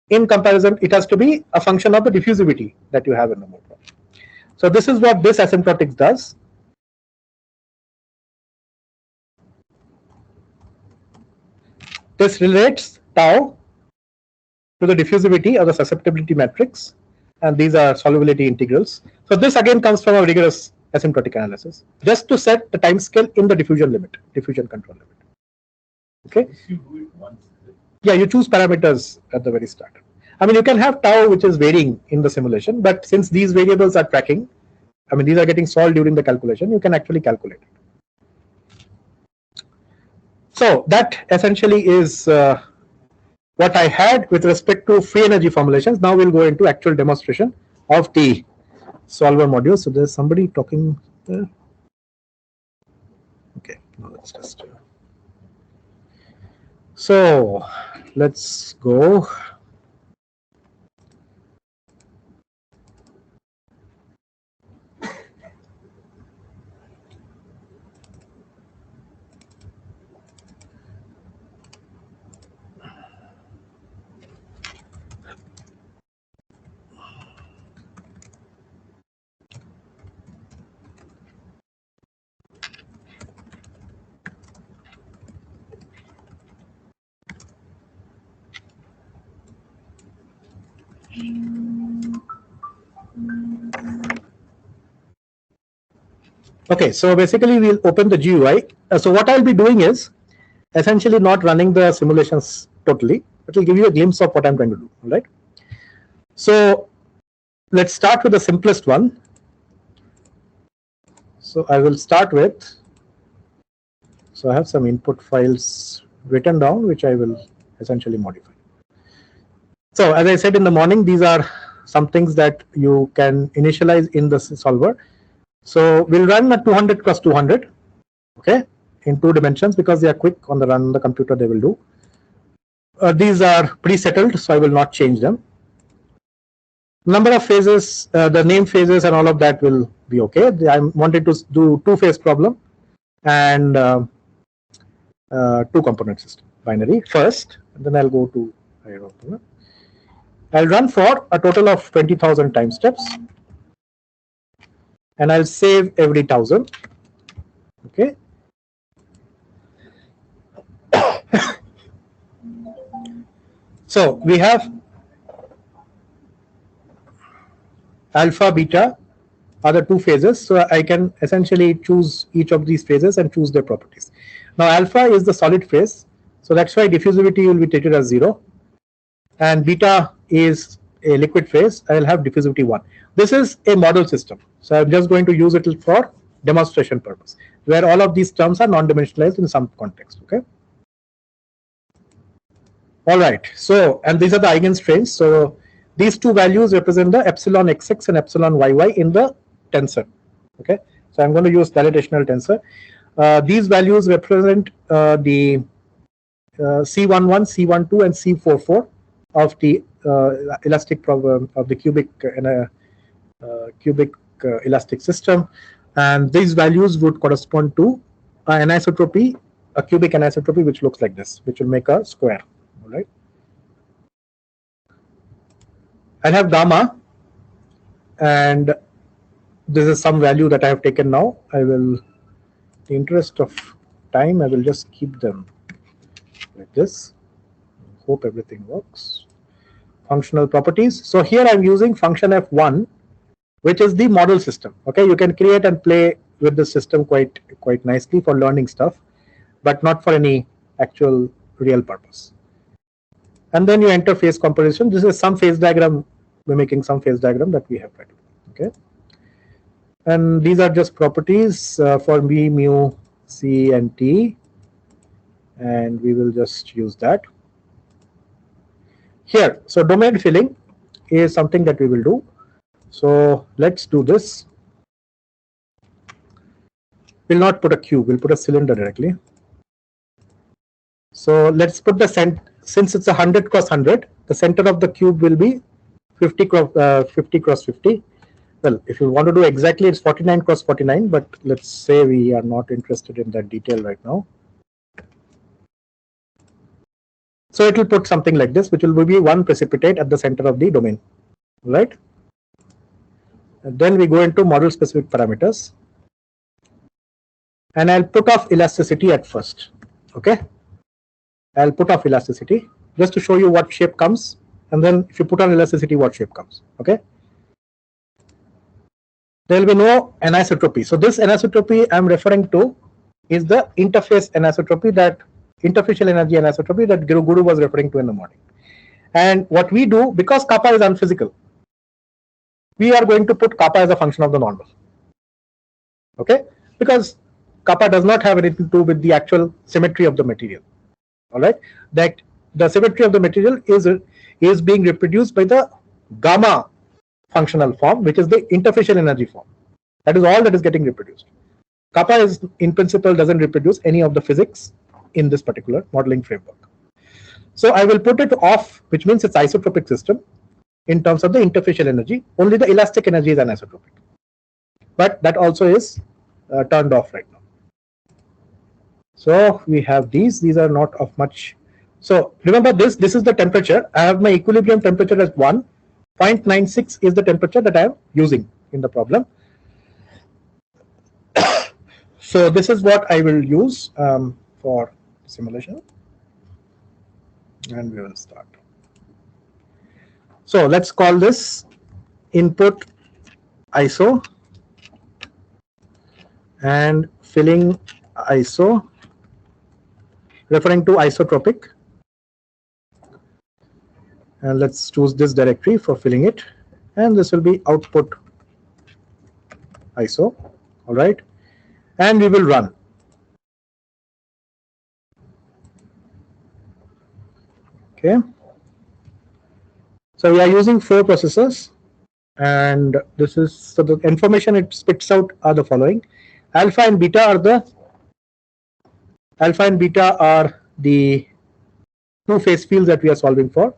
In comparison, it has to be a function of the diffusivity that you have in the motor. So this is what this asymptotics does. This relates tau to the diffusivity of the susceptibility matrix, and these are solubility integrals. So this again comes from a rigorous asymptotic analysis, just to set the time scale in the diffusion limit, diffusion control limit. Okay. If you do it once, yeah, you choose parameters at the very start. I mean, you can have tau which is varying in the simulation, but since these variables are tracking, I mean, these are getting solved during the calculation, you can actually calculate it. So that essentially is what I had with respect to free energy formulations. Now we'll go into actual demonstration of the solver module. So there's somebody talking there. Okay, now let's just. So let's go. Okay, so basically we'll open the GUI. So what I'll be doing is essentially not running the simulations totally. It will give you a glimpse of what I'm trying to do. All right. So let's start with the simplest one. So I will start with. So I have some input files written down, which I will essentially modify. So as I said in the morning, these are some things that you can initialize in the solver. So we'll run at 200 plus 200, okay, in 2 dimensions, because they are quick on the run on the computer. They will do. These are pre-settled, so I will not change them. Number of phases, the name phases, and all of that will be okay. I wanted to do 2-phase problem and 2-component system binary first, and then I'll go to. I'll run for a total of 20,000 time steps. And I'll save every 1,000. Okay. So we have alpha, beta are the 2 phases. So I can essentially choose each of these phases and choose their properties. Now alpha is the solid phase, so that's why diffusivity will be treated as 0. And beta is a liquid phase. I'll have diffusivity 1. This is a model system, so I'm just going to use it for demonstration purpose, where all of these terms are non-dimensionalized in some context. Okay. All right. So, and these are the eigenstrains. So these 2 values represent the epsilon xx and epsilon yy in the tensor. Okay. So I'm going to use dilatational tensor. These values represent the C11, C12, and C44 of the elastic problem of the cubic elastic system, and these values would correspond to an anisotropy, a cubic anisotropy, which looks like this, which will make a square. All right. I have gamma, and this is some value that I have taken now. I will, in the interest of time, I will just keep them like this. Hope everything works. Functional properties. So here I'm using function f1, which is the model system. Okay, you can create and play with the system quite nicely for learning stuff, but not for any actual real purpose. And then you enter phase composition. This is some phase diagram, mimicking some phase diagram that we have tried. Okay, and these are just properties for V, mu, C, and T, and we will just use that here. So domain filling is something that we will do. So let's do this. We'll not put a cube, we'll put a cylinder directly. So let's put the since it's 100 cross 100, the center of the cube will be 50 cross 50. Well, if you want to do exactly, it's 49 cross 49, but let's say we are not interested in that detail right now. So it will put something like this, which will be one precipitate at the center of the domain, right? And then we go into model specific parameters, and I'll put off elasticity at first. Okay, I'll put off elasticity just to show you what shape comes, and then if you put on elasticity, what shape comes. Okay, there will be no anisotropy. So this anisotropy I'm referring to is the interface anisotropy, that interfacial energy anisotropy that Guru was referring to in the morning. And what we do, because kappa is unphysical, we are going to put kappa as a function of the normal. Okay, because kappa does not have anything to do with the actual symmetry of the material. All right, that the symmetry of the material is being reproduced by the gamma functional form, which is the interfacial energy form. That is all that is getting reproduced. Kappa is, in principle, doesn't reproduce any of the physics in this particular modeling framework. So I will put it off, which means it's isotropic system in terms of the interfacial energy. Only the elastic energy is anisotropic, but that also is turned off right now. So we have these are not of much. So remember this is the temperature. I have my equilibrium temperature as 1. 0.96 is the temperature that I am using in the problem. So this is what I will use for simulation, and we will start. So let's call this input ISO and filling ISO, referring to isotropic, and let's choose this directory for filling it, and this will be output ISO. All right, and we will run. Okay, so we are using 4 processors, and this is, so the information it spits out are the following. Alpha and beta are the 2 phase fields that we are solving for.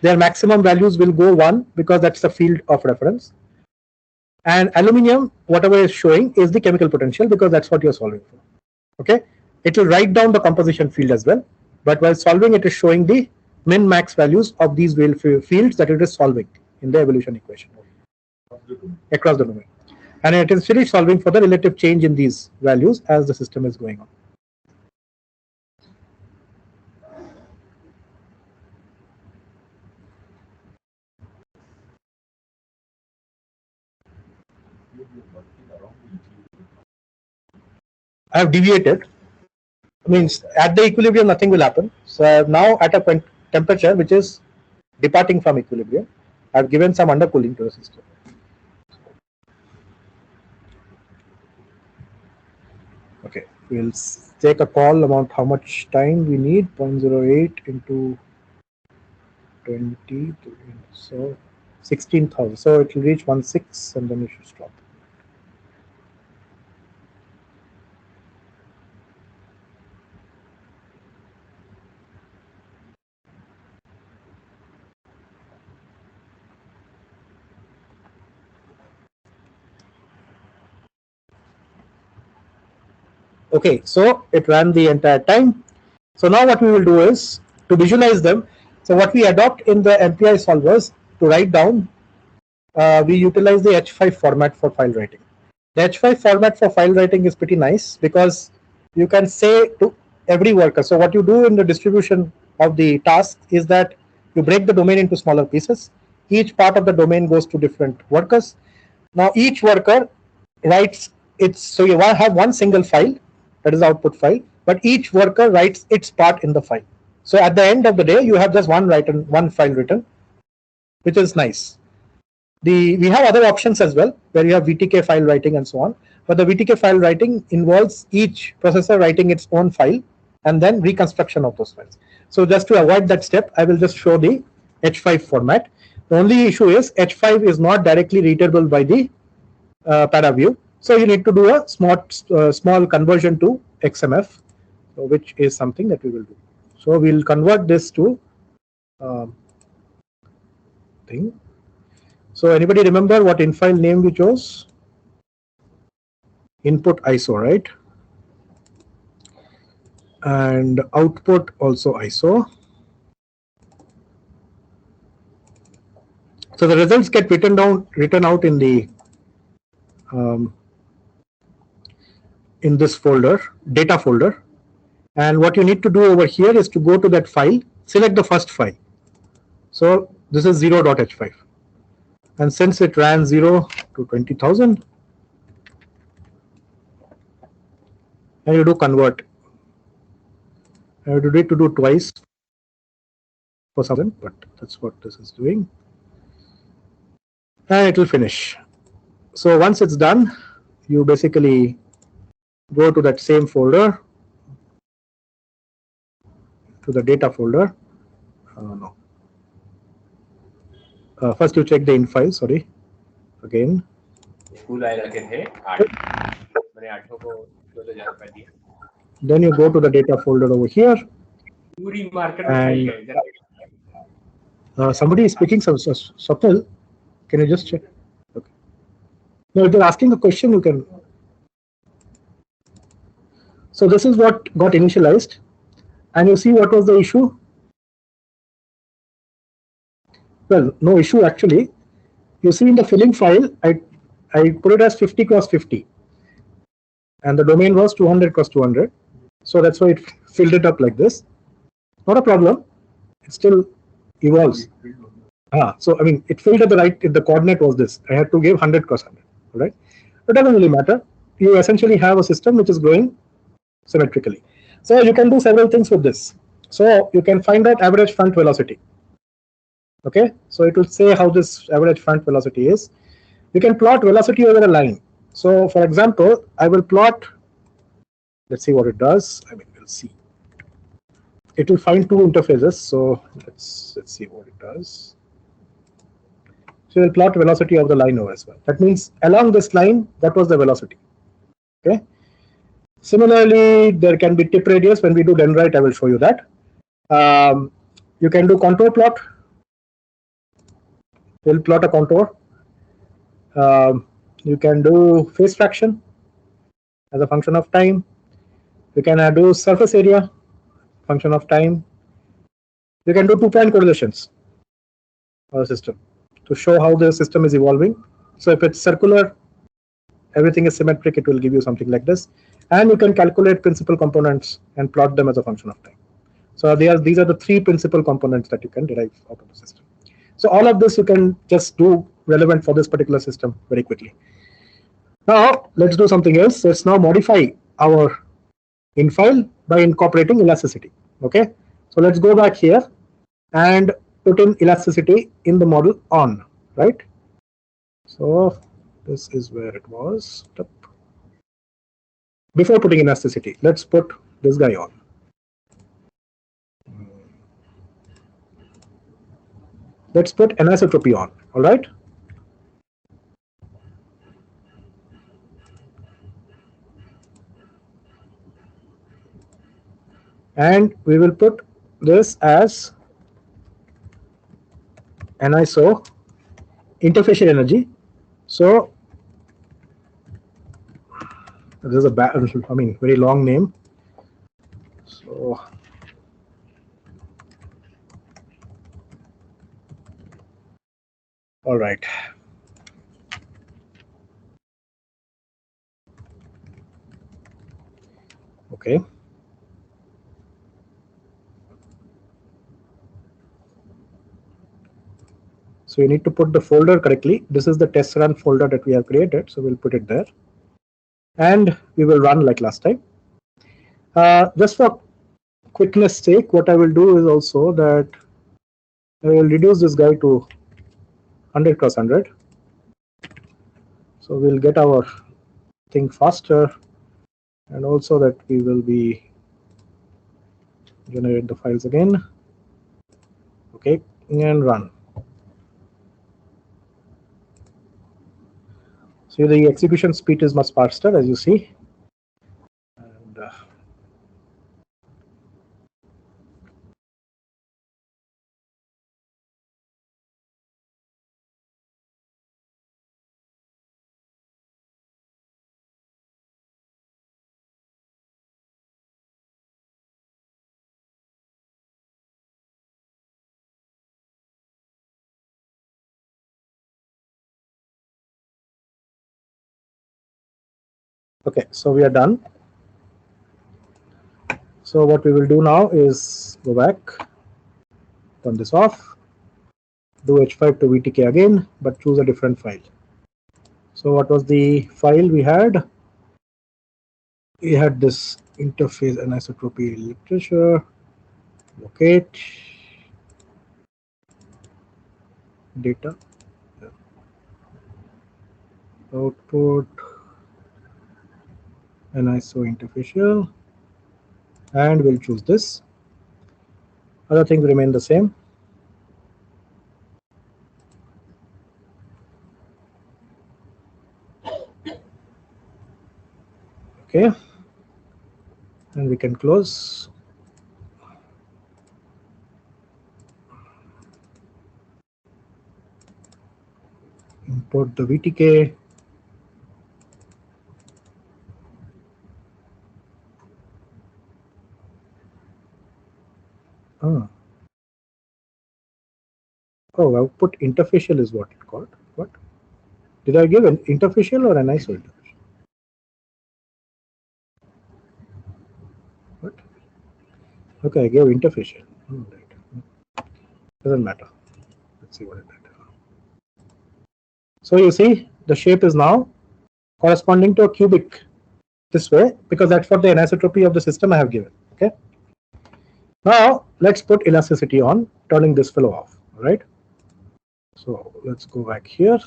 Their maximum values will go 1 because that's the field of reference. And aluminum, whatever is showing, is the chemical potential because that's what you're solving for. Okay, it will write down the composition field as well, but while solving it is showing the min max values of these fields that it is solving in the evolution equation across the domain, and it is really solving for the relative change in these values as the system is going on. I have deviated, means at the equilibrium nothing will happen. So I have now at a temperature which is departing from equilibrium, I have given some undercooling to the system. Okay, we'll take a call about how much time we need. 0.08 into 20, so 16,000. So it will reach 1.6 and then it should stop. Okay, so it ran the entire time. So now what we will do is to visualize them. So what we adopt in the MPI solvers to write down, we utilize the H5 format for file writing. The H5 format for file writing is pretty nice because you can say to every worker. So what you do in the distribution of the task is that you break the domain into smaller pieces. Each part of the domain goes to different workers. Now each worker writes its, so you have one single file, that is the output file, but each worker writes its part in the file. So at the end of the day, you have just one file written, which is nice. We have other options as well, where you have VTK file writing and so on. But the VTK file writing involves each processor writing its own file and then reconstruction of those files. So just to avoid that step, I will just show the H5 format. The only issue is H5 is not directly readable by the ParaView. So you need to do a small conversion to XMF, which is something that we will do. So we'll convert this to thing. So anybody remember what in file name we chose? Input ISO, right? And output also ISO. So the results get written out in the in this folder, data folder. And what you need to do over here is to go to that file, select the first file. So this is 0.h5. And since it ran 0 to 20,000, and you do convert. I would need to do twice for something, but that's what this is doing. And it will finish. So once it's done, you basically go to that same folder, to the data folder. No. First you check the in file, sorry, again. Then you go to the data folder over here. And somebody is speaking, Swapnil, can you just check? Okay. No, if they're asking a question, you can. So this is what got initialized. And you see what was the issue? Well, no issue actually. You see in the filling file, I put it as 50 cross 50. And the domain was 200 cross 200. So that's why it filled it up like this. Not a problem. It still evolves. So I mean, it filled at the right, if the coordinate was this. I had to give 100 cross 100. Right? It doesn't really matter. You essentially have a system which is going symmetrically. So you can do several things with this. So you can find out average front velocity. Okay, so it will say how this average front velocity is. You can plot velocity over a line. So for example, I will plot, let's see what it does. I mean, we'll see. It will find two interfaces. So let's see what it does. So we'll plot velocity of the line over as well. That means along this line, that was the velocity. Okay. Similarly, there can be tip radius. When we do dendrite, I will show you that. You can do contour plot. We'll plot a contour. You can do phase fraction as a function of time. You can do surface area, function of time. You can do two-point correlations of a system to show how the system is evolving. So if it's circular, everything is symmetric, it will give you something like this. And you can calculate principal components and plot them as a function of time. So these are the three principal components that you can derive out of the system. So all of this you can just do relevant for this particular system very quickly. Now let's do something else. Let's now modify our in file by incorporating elasticity. Okay, so let's go back here and put in elasticity in the model on, right? So this is where it was. Before putting elasticity, let's put this guy on. Let's put anisotropy on, all right? And we will put this as aniso interfacial energy. So This is a very long name. So all right. Okay. So you need to put the folder correctly. This is the test run folder that we have created. So we'll put it there. And we will run like last time. Just for quickness sake, what I will do is also that I will reduce this guy to 100 cross 100. So we'll get our thing faster, and also that we will be generate the files again. Okay, and run. So the execution speed is much faster, as you see. And, okay, so we are done. So what we will do now is go back, turn this off, do H5 to VTK again, but choose a different file. So what was the file we had? We had this interface anisotropy literature, locate, data, output, aniso interfacial, and we'll choose this. Other things remain the same. Okay, and we can close. Import the VTK. Ah. Oh, output interfacial is what it called. What? Did I give an interfacial or an ISO interfacial? What? Okay, I gave interfacial. Oh, right. Doesn't matter. Let's see what it did. So you see, the shape is now corresponding to a cubic this way, because that's what the anisotropy of the system I have given. Okay. Now let's put elasticity on, turning this fellow off. All right. So let's go back here.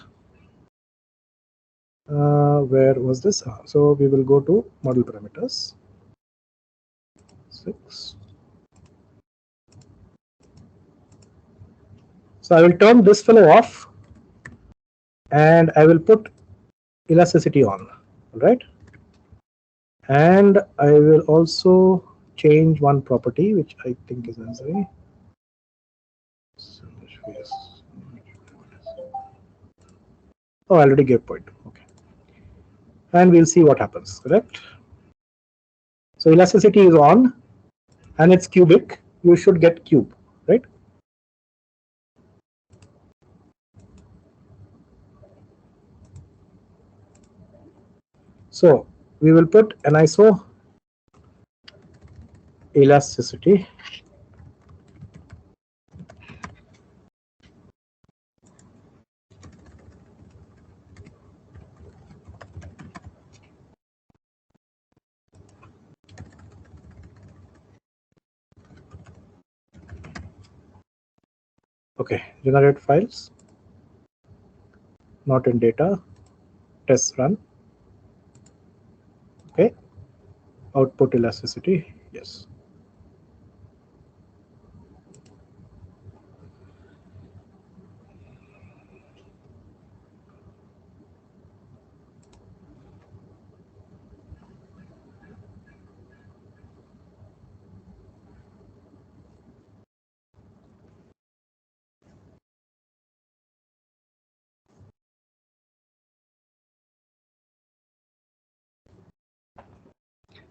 Where was this? So we will go to model parameters. 6. So I will turn this fellow off, and I will put elasticity on. All right. And I will also change one property which I think is necessary. Oh, I already gave point. Okay. And we'll see what happens, correct? So elasticity is on and it's cubic. You should get cube, right? So we will put an ISO elasticity. Okay, generate files, not in data, test run. Okay, output elasticity, yes.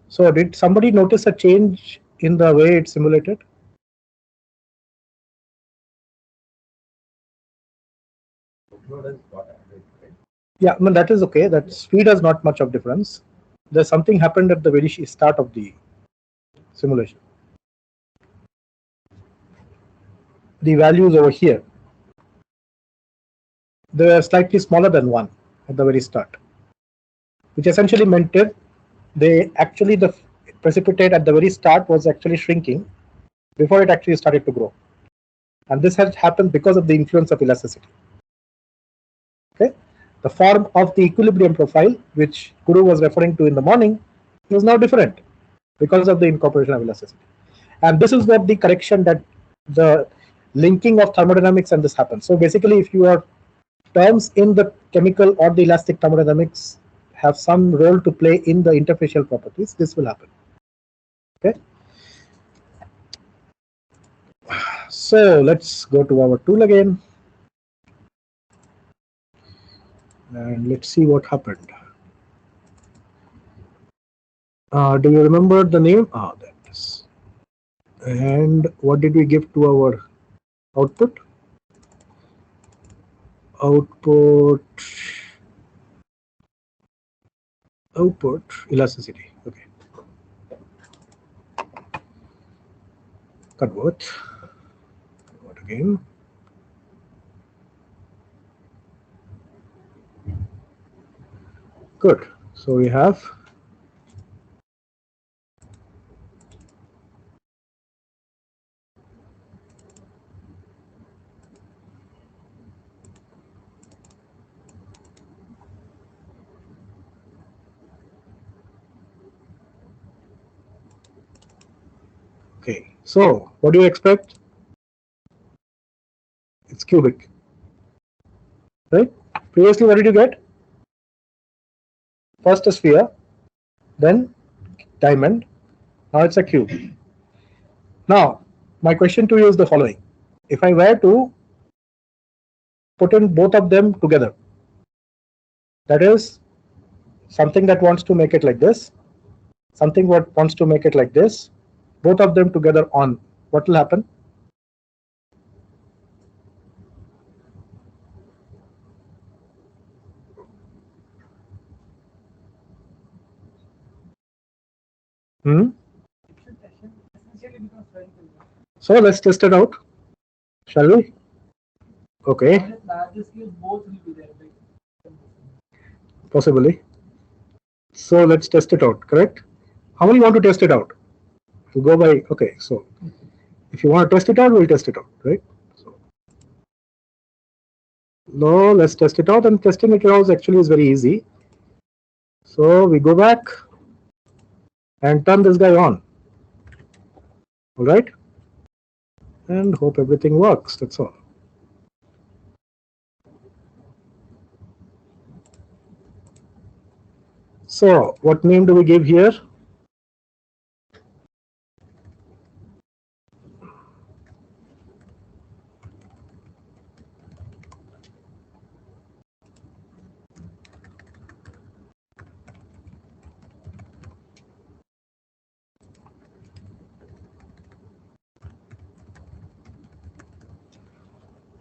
So did somebody notice a change in the way it's simulated? Workload has got added, right? Yeah, I mean, that is okay. That speed has not much of difference. There's something happened at the very start of the simulation. The values over here, they were slightly smaller than 1 at the very start, which essentially meant that they actually, the precipitate at the very start was actually shrinking before it actually started to grow. And this has happened because of the influence of elasticity. Okay, the form of the equilibrium profile, which Guru was referring to in the morning, is now different because of the incorporation of elasticity. And this is where the correction, that the linking of thermodynamics and this happens. So basically, if you are terms in the chemical or the elastic thermodynamics have some role to play in the interfacial properties, this will happen. Okay, so let's go to our tool again and let's see what happened. Do you remember the name? That is. And what did we give to our output? Output elasticity. Okay, convert again. Good. So we have okay. So what do you expect? It's cubic, right? Previously, what did you get? First a sphere, then diamond. Now it's a cube. Now, my question to you is the following: if I were to put in both of them together, that is something that wants to make it like this, something what wants to make it like this, both of them together on, what will happen? Hmm? Essentially becomes spherical. So let's test it out, shall we? Okay, On a larger scale, both will be there. Like, possibly. So let's test it out, correct? How many want to test it out? To go by, okay, so if you want to test it out, we'll test it out, right? So, no, let's test it out, and testing it out actually is very easy. So we go back and turn this guy on, all right? And hope everything works, that's all. So what name do we give here?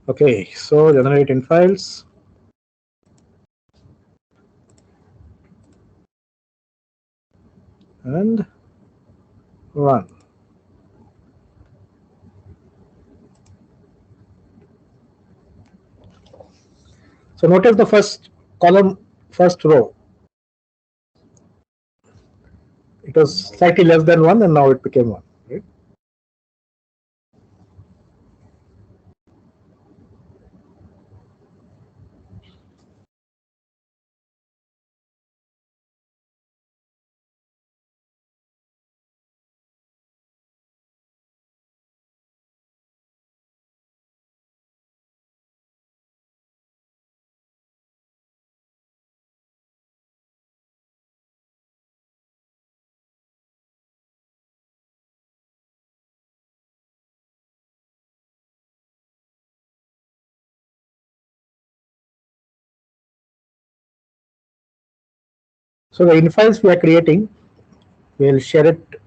Okay, so generate in files. And run. So notice the first column, first row. It was slightly less than 1 and now it became 1, right? So the in files we are creating We'll share it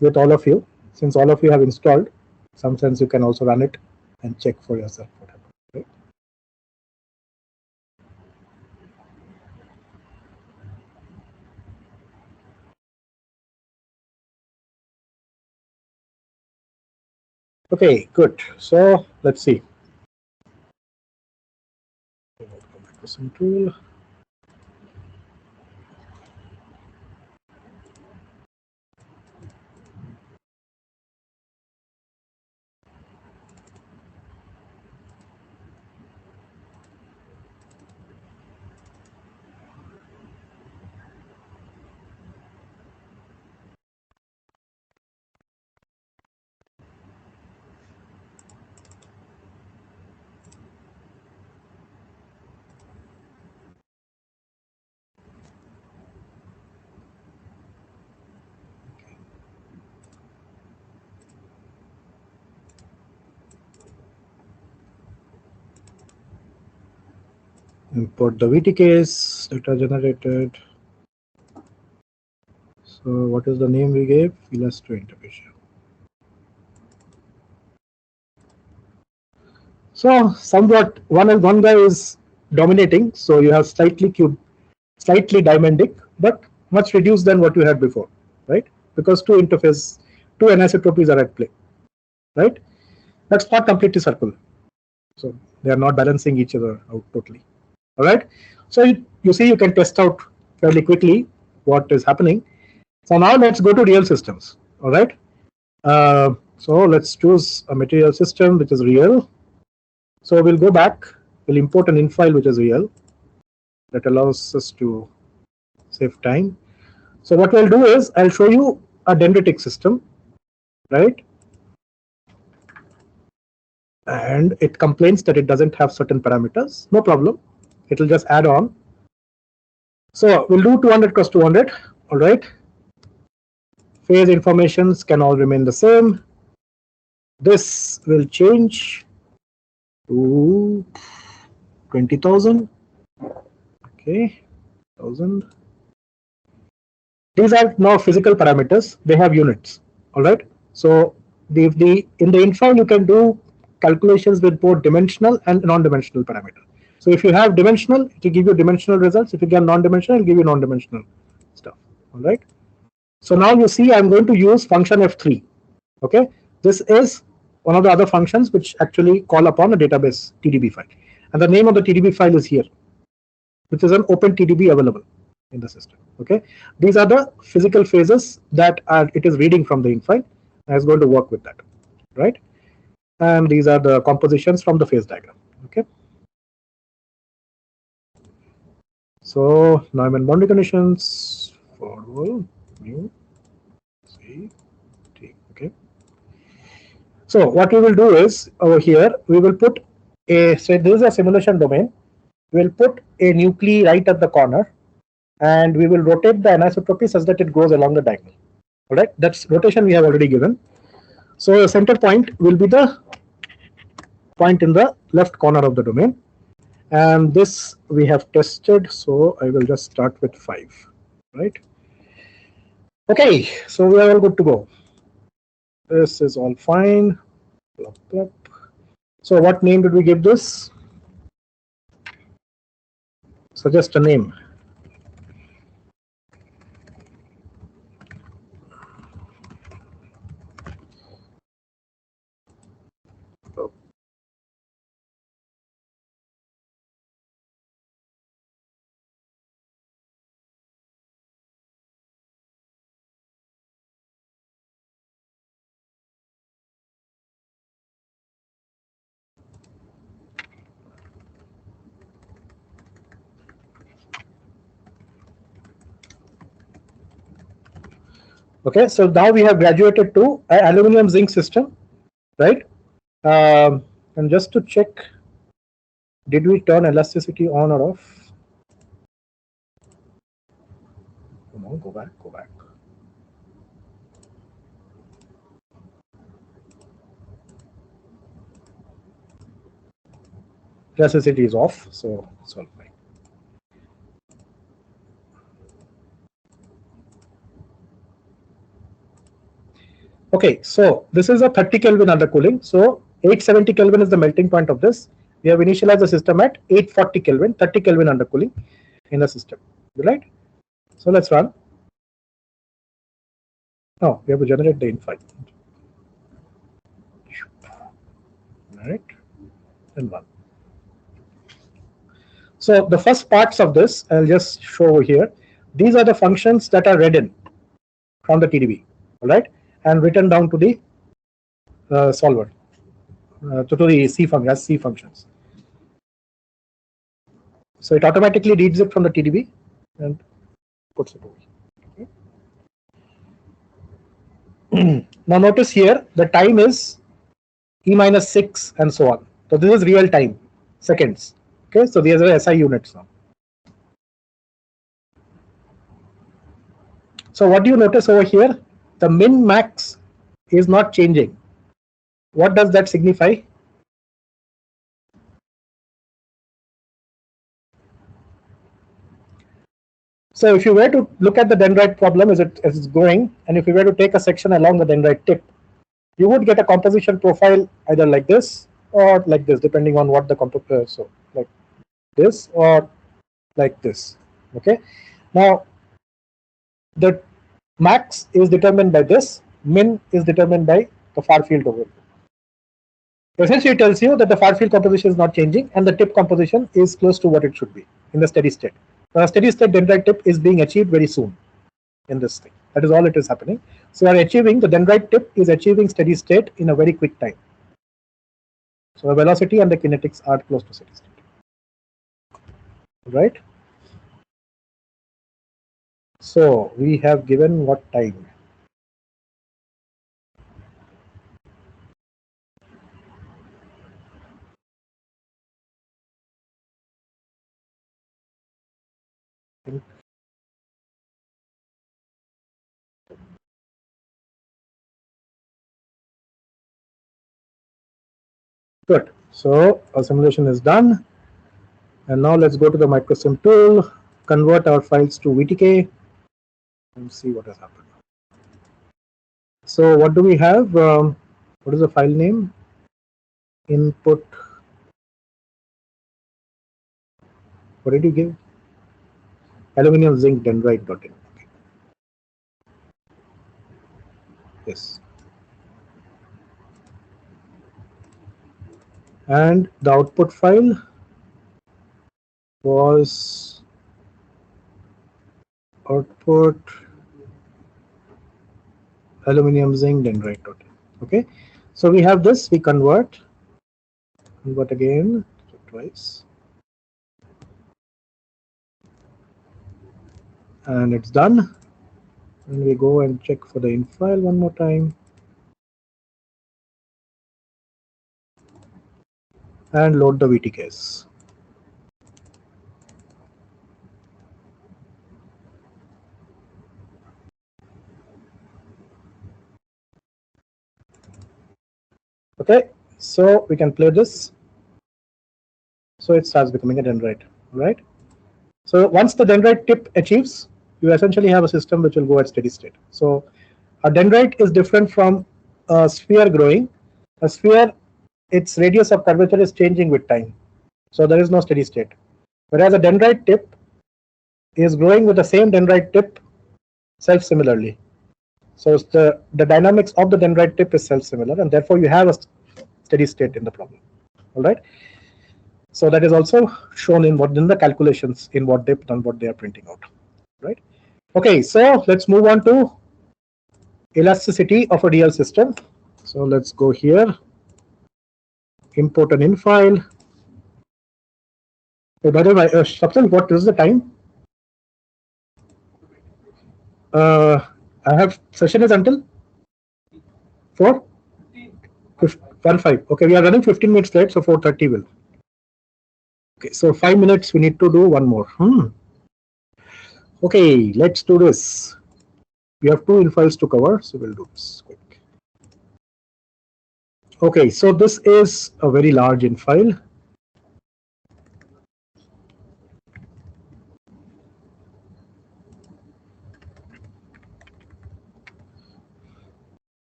with all of you. Since all of you have installed, some sense you can also run it and check for yourself what happened. Right? Okay, good. So let's see. Some tool. Import the VTKs that are generated. So what is the name we gave? Illustrator interface. So somewhat one guy is dominating. So you have slightly diamondic, but much reduced than what you had before, right? Because two anisotropies are at play, right? That's not completely circular. So they are not balancing each other out totally. All right. So you see, you can test out fairly quickly what is happening. So now let's go to real systems. All right. So let's choose a material system which is real. So we'll go back. We'll import an infile which is real. That allows us to save time. So what we'll do is I'll show you a dendritic system, right? And it complains that it doesn't have certain parameters. No problem. It will just add on. So we'll do 200 cross 200. All right. Phase informations can all remain the same. This will change to 20,000. Okay, 1,000. These are now physical parameters. They have units. All right. So in the info you can do calculations with both dimensional and non-dimensional parameter. So if you have dimensional, it will give you dimensional results. If you get non-dimensional, it will give you non-dimensional stuff. All right. So now you see I'm going to use function F3. Okay. This is one of the other functions which actually call upon a database TDB file. And the name of the TDB file is here, which is an open TDB available in the system. Okay. These are the physical phases that it is reading from the infile and is going to work with that. Right. And these are the compositions from the phase diagram. Okay. So now I'm in boundary conditions for new C T. Okay. So what we will do is over here we will put so this is a simulation domain. We will put a nuclei right at the corner, and we will rotate the anisotropy such that it goes along the diagonal. All right, that's rotation we have already given. So the center point will be the point in the left corner of the domain, and this we have tested. So I will just start with 5. Right. Okay, so we are all good to go. This is all fine. Plop, plop. So what name did we give this? Suggest a name. Okay, so now we have graduated to an aluminum zinc system, right? And just to check, did we turn elasticity on or off? Come on, go back, go back. Elasticity is off, so it's all fine. Okay, so this is a 30 Kelvin undercooling. So 870 Kelvin is the melting point of this. We have initialized the system at 840 Kelvin, 30 Kelvin undercooling in the system, right? So let's run. Oh, we have to generate the infile. All right, and run. So the first parts of this, I'll just show over here. These are the functions that are read in from the TDB, all right, and written down to the solver, to the C function as C functions. So it automatically reads it from the TDB and puts it over here. Okay. Now notice here the time is E-6 and so on. So this is real time, seconds. Okay, so these are SI units now. So what do you notice over here? The min max is not changing. What does that signify? So if you were to look at the dendrite problem as it's going, and if you were to take a section along the dendrite tip, you would get a composition profile either like this or like this, depending on what the computer. So like this or like this. Okay. Now the max is determined by this, min is determined by the far field over. Essentially, it tells you that the far field composition is not changing and the tip composition is close to what it should be in the steady state. The steady state dendrite tip is being achieved very soon in this thing. That is all it is happening. So, we are achieving the dendrite tip is achieving steady state in a very quick time. So, the velocity and the kinetics are close to steady state. Right? So, we have given what time? Good. So, our simulation is done. And now let's go to the MicroSim tool, convert our files to VTK, and see what has happened. So, what do we have? What is the file name? Input. What did you give? Aluminium zinc dendrite.in. Okay. Yes. And the output file was output aluminium zinc dendrite.in. Okay. So we have this, we convert again twice. And it's done. And we go and check for the infile one more time. And load the VTKs. Okay, so we can play this. So it starts becoming a dendrite, right? So once the dendrite tip achieves, you essentially have a system which will go at steady state. So a dendrite is different from a sphere growing. A sphere, its radius of curvature is changing with time. So there is no steady state. Whereas a dendrite tip is growing with the same dendrite tip self-similarly. So the dynamics of the dendrite tip is self-similar, and therefore you have a steady state in the problem. All right. So that is also shown in the calculations in what they've done, what they are printing out. Right. Okay. So let's move on to elasticity of a DL system. So let's go here. Import an in file. Oh, by the way, Saptal, what is the time? I have session is until 4? 1:05. Okay, we are running 15 minutes late, so 4:30 will. Okay, so 5 minutes we need to do one more. Okay, let's do this. We have 2 infiles to cover, so we'll do this quick. Okay, so this is a very large infile.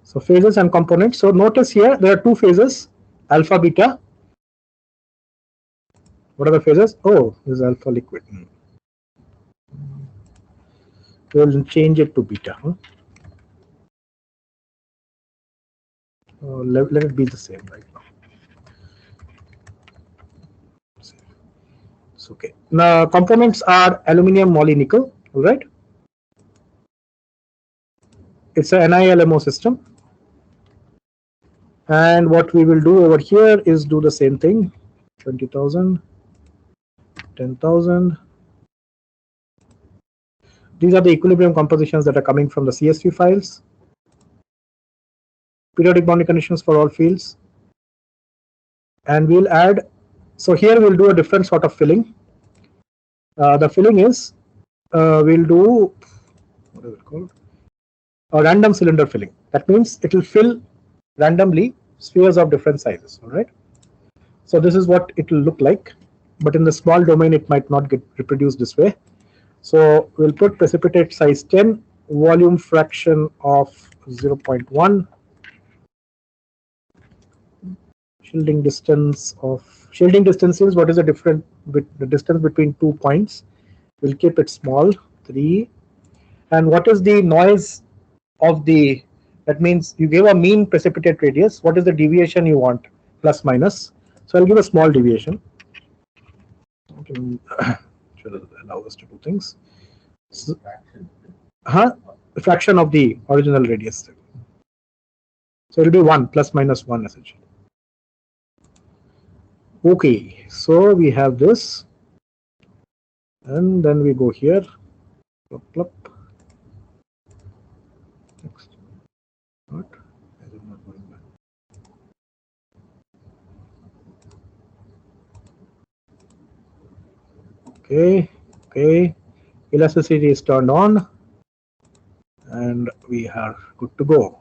So phases and components. So notice here there are two phases, alpha, beta. What are the phases? Oh, this is alpha liquid. We'll change it to beta. Let it be the same right now. It's okay. Now components are aluminium, moly, nickel. All right. It's a NILMO system. And what we will do over here is do the same thing. 20,000, 10,000. These are the equilibrium compositions that are coming from the CSV files. Periodic boundary conditions for all fields. And we'll add, so here we'll do a different sort of filling. The filling is, we'll do, what is it called? A random cylinder filling. That means it will fill randomly spheres of different sizes. All right. So this is what it will look like. But in the small domain, it might not get reproduced this way. So we'll put precipitate size 10, volume fraction of 0.1, shielding distance is what is the distance between 2 points. We'll keep it small, 3. And what is the noise of the, that means you give a mean precipitate radius. What is the deviation you want? Plus minus. So I'll give a small deviation. Okay. Should allow us to do things. So, fraction of the original radius. So it will be 1 plus minus 1 essentially. Okay, so we have this, and then we go here. Plop, plop. Next. What? I did not going back. Okay, okay. Elasticity is turned on, and we are good to go.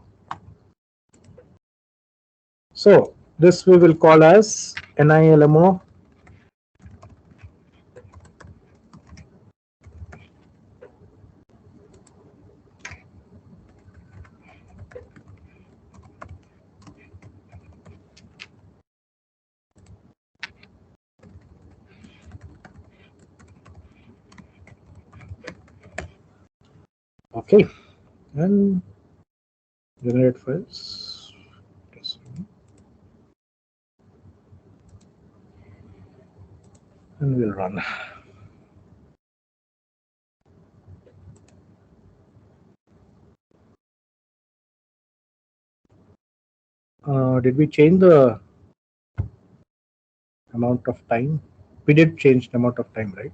So this we will call as NILMO. Okay, and generate files. And we'll run. Did we change the amount of time? We did change the amount of time, right?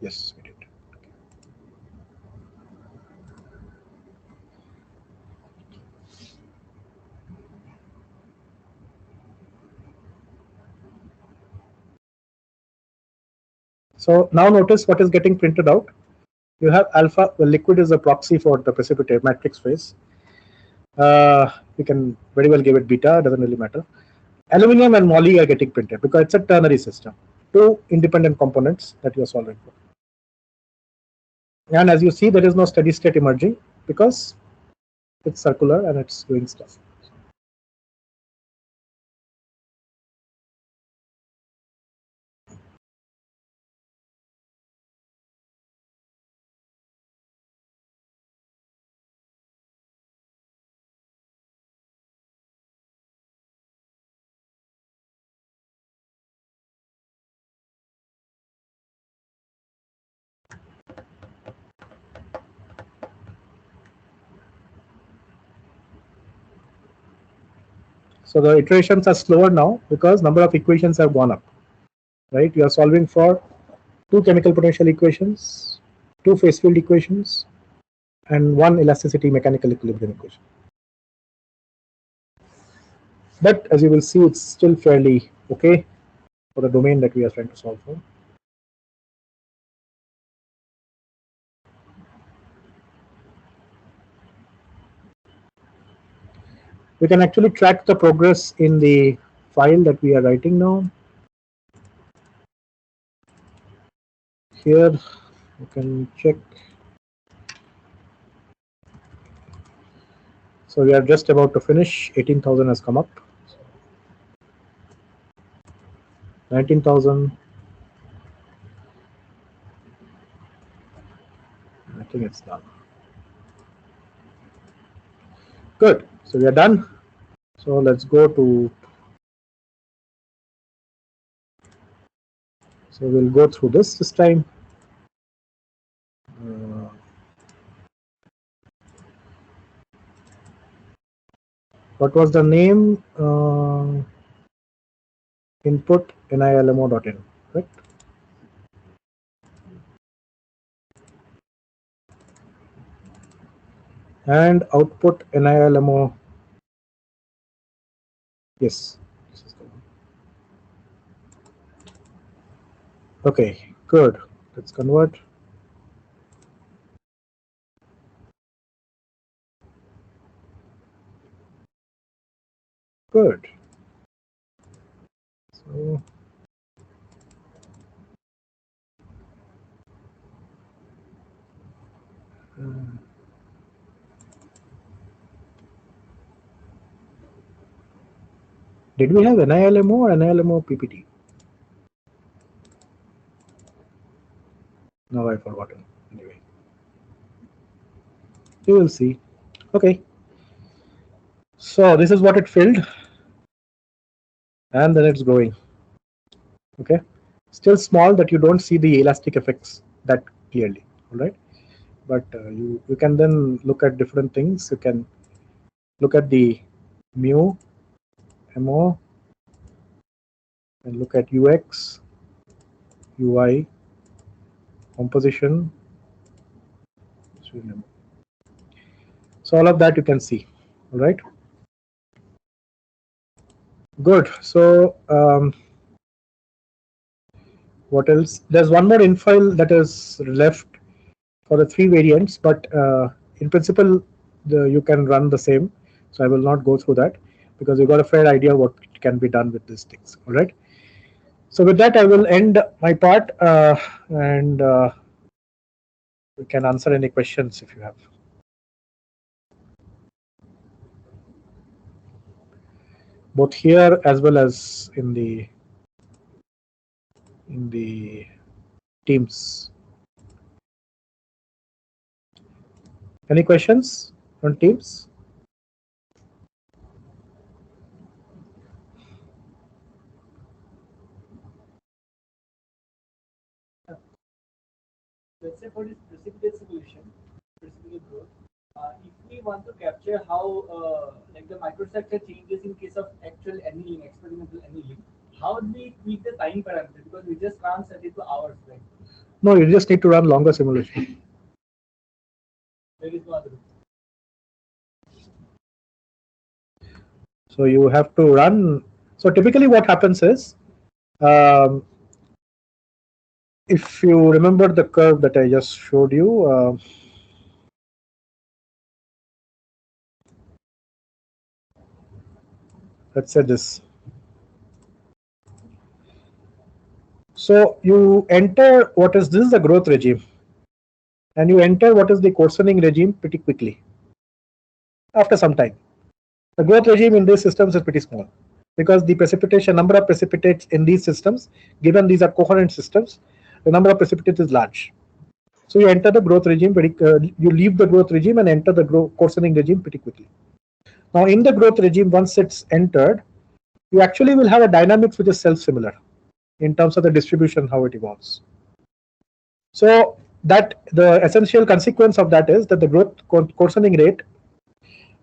Yes, we did. So now notice what is getting printed out. You have alpha, the liquid is a proxy for the precipitate matrix phase. You can very well give it beta, doesn't really matter. Aluminium and moly are getting printed because it's a ternary system. Two independent components that you are solving for. And as you see, there is no steady state emerging because it's circular and it's doing stuff. So the iterations are slower now because number of equations have gone up, right? You are solving for 2 chemical potential equations, 2 phase field equations, and 1 elasticity mechanical equilibrium equation. But as you will see, it's still fairly okay for the domain that we are trying to solve for. We can actually track the progress in the file that we are writing now. Here you can check So we are just about to finish. 18,000 has come up. 19,000. I think it's done. Good. So we are done. So let's go to. So we'll go through this time. What was the name? Input nilmo.in, right? And output nilmo. Yes. This is the one. Okay, good. Let's convert. Good. So did we have NILMO or NILMO PPT? No, I've forgotten. Anyway, you will see. Okay. So this is what it filled, and then it's growing. Okay. Still small that you don't see the elastic effects that clearly. All right. But you can then look at different things. You can look at the mu, MO, and look at UX, UI, composition. So all of that you can see. All right. Good. So what else? There's one more infile that is left for the 3 variants, but in principle you can run the same. So I will not go through that because you got a fair idea what can be done with these things. All right. So with that, I will end my part, and we can answer any questions if you have. Both here as well as in the Teams. Any questions on Teams? Let's say for this precipitate solution, precipitate growth, if we want to capture how like the microstructure changes in case of actual annealing, experimental annealing, how do we tweak the time parameter? Because we just can't set it to hours, right? No, you just need to run longer simulation. There is no other. So you have to run. So typically what happens is, if you remember the curve that I just showed you, let's say this. So you enter what is this is the growth regime, and you enter what is the coarsening regime pretty quickly. After some time, the growth regime in these systems is pretty small because the precipitation number of precipitates in these systems, given these are coherent systems, the number of precipitates is large. So you enter the growth regime you leave the growth regime and enter the coarsening regime pretty quickly. Now in the growth regime, once it's entered, you actually will have a dynamics which is self-similar in terms of the distribution, how it evolves. So that the essential consequence of that is that the growth coarsening rate,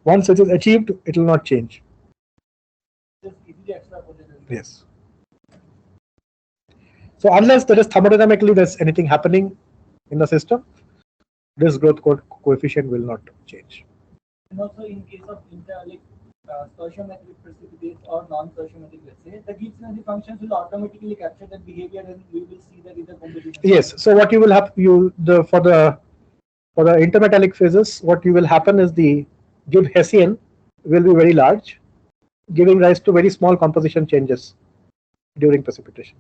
once it is achieved, it will not change. Just easily extrapolate. Yes. So unless there is thermodynamically there's anything happening in the system, this growth coefficient will not change. And also in case of stoichiometric precipitates or non-stoichiometric, let's say, the Gibbs energy functions will automatically capture that behavior, and we will see that in the computation. Yes. So what you will have for the intermetallic phases, what you will happen is the Gibbs Hessian will be very large, giving rise to very small composition changes during precipitation.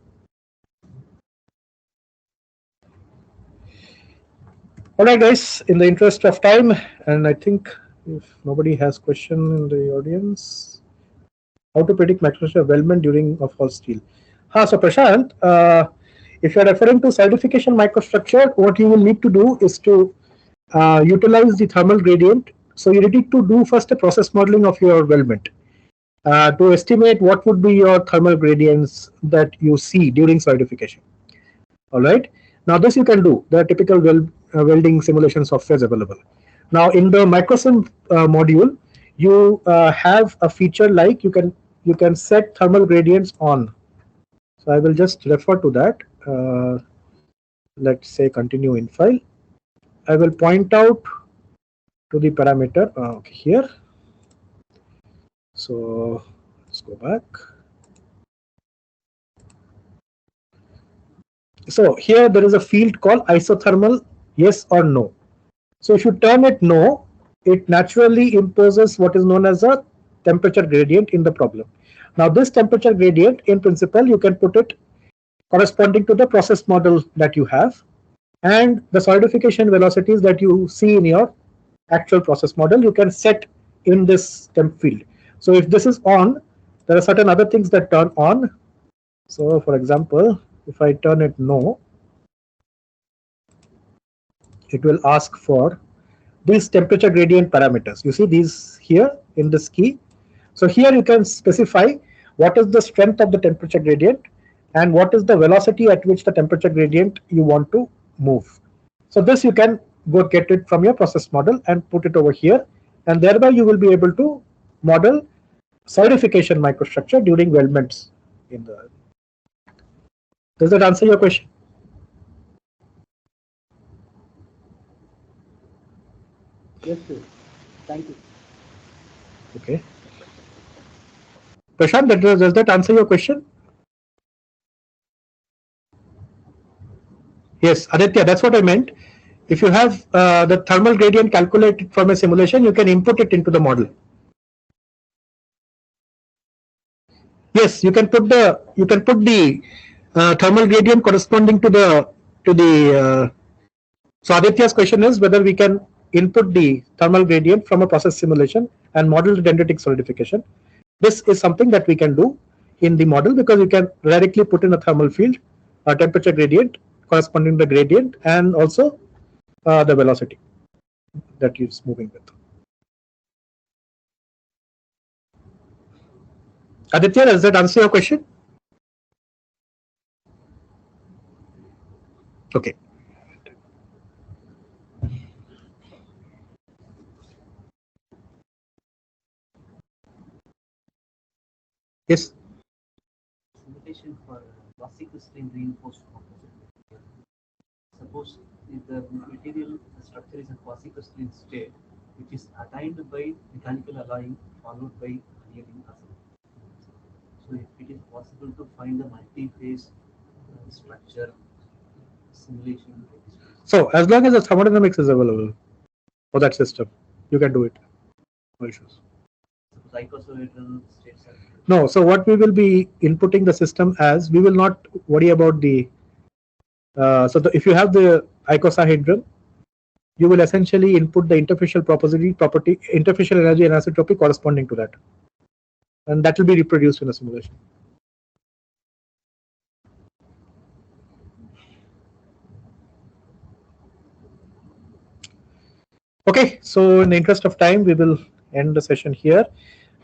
All right, guys. In the interest of time, and I think If nobody has question in the audience, how to predict microstructure weldment during of all steel? So Prashant, if you are referring to certification microstructure, what you will need to do is to utilize the thermal gradient. So you need to do first a process modeling of your weldment to estimate what would be your thermal gradients that you see during certification. All right. Now this you can do. There are typical welding simulation softwares available. Now in the MicroSim module, you have a feature like you can set thermal gradients on. So I will just refer to that. Let's say continue in file. I will point out to the parameter okay, here. So let's go back. So here there is a field called isothermal yes or no. So if you turn it no, it naturally imposes what is known as a temperature gradient in the problem. Now this temperature gradient in principle you can put it corresponding to the process model that you have and the solidification velocities that you see in your actual process model you can set in this temp field. So if this is on, there are certain other things that turn on. So for example, if I turn it no, it will ask for these temperature gradient parameters. You see these here in this key. So here you can specify what is the strength of the temperature gradient and what is the velocity at which the temperature gradient you want to move. So this you can go get it from your process model and put it over here, and thereby you will be able to model solidification microstructure during weldments in the. Does that answer your question? Yes, sir. Thank you. Okay. Prashant, does that answer your question? Yes, Aditya, that's what I meant. If you have the thermal gradient calculated from a simulation, you can input it into the model. Yes, you can put the thermal gradient corresponding to the. So Aditya's question is whether we can input the thermal gradient from a process simulation and model the dendritic solidification. This is something that we can do in the model because you can directly put in a thermal field, a temperature gradient corresponding to the gradient, and also the velocity that it's moving with. Aditya, does that answer your question? Okay. Yes. Simulation for quasi-crystalline reinforced composite. Suppose if the material the structure is a quasi-crystalline state, which is attained by mechanical alloying followed by annealing assembly. So if it is possible to find the multi-phase structure simulation. So as long as the thermodynamics is available for that system, you can do it. No issues. Icosaedral states are. No, so what we will be inputting the system as, we will not worry about the. If you have the icosahedron, you will essentially input the interfacial property, interfacial energy and anisotropy corresponding to that, and that will be reproduced in a simulation. Okay, so in the interest of time, we will end the session here.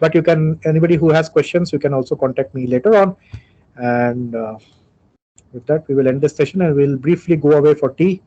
But you can, anybody who has questions, you can also contact me later on. And with that, we will end this session and we'll briefly go away for tea.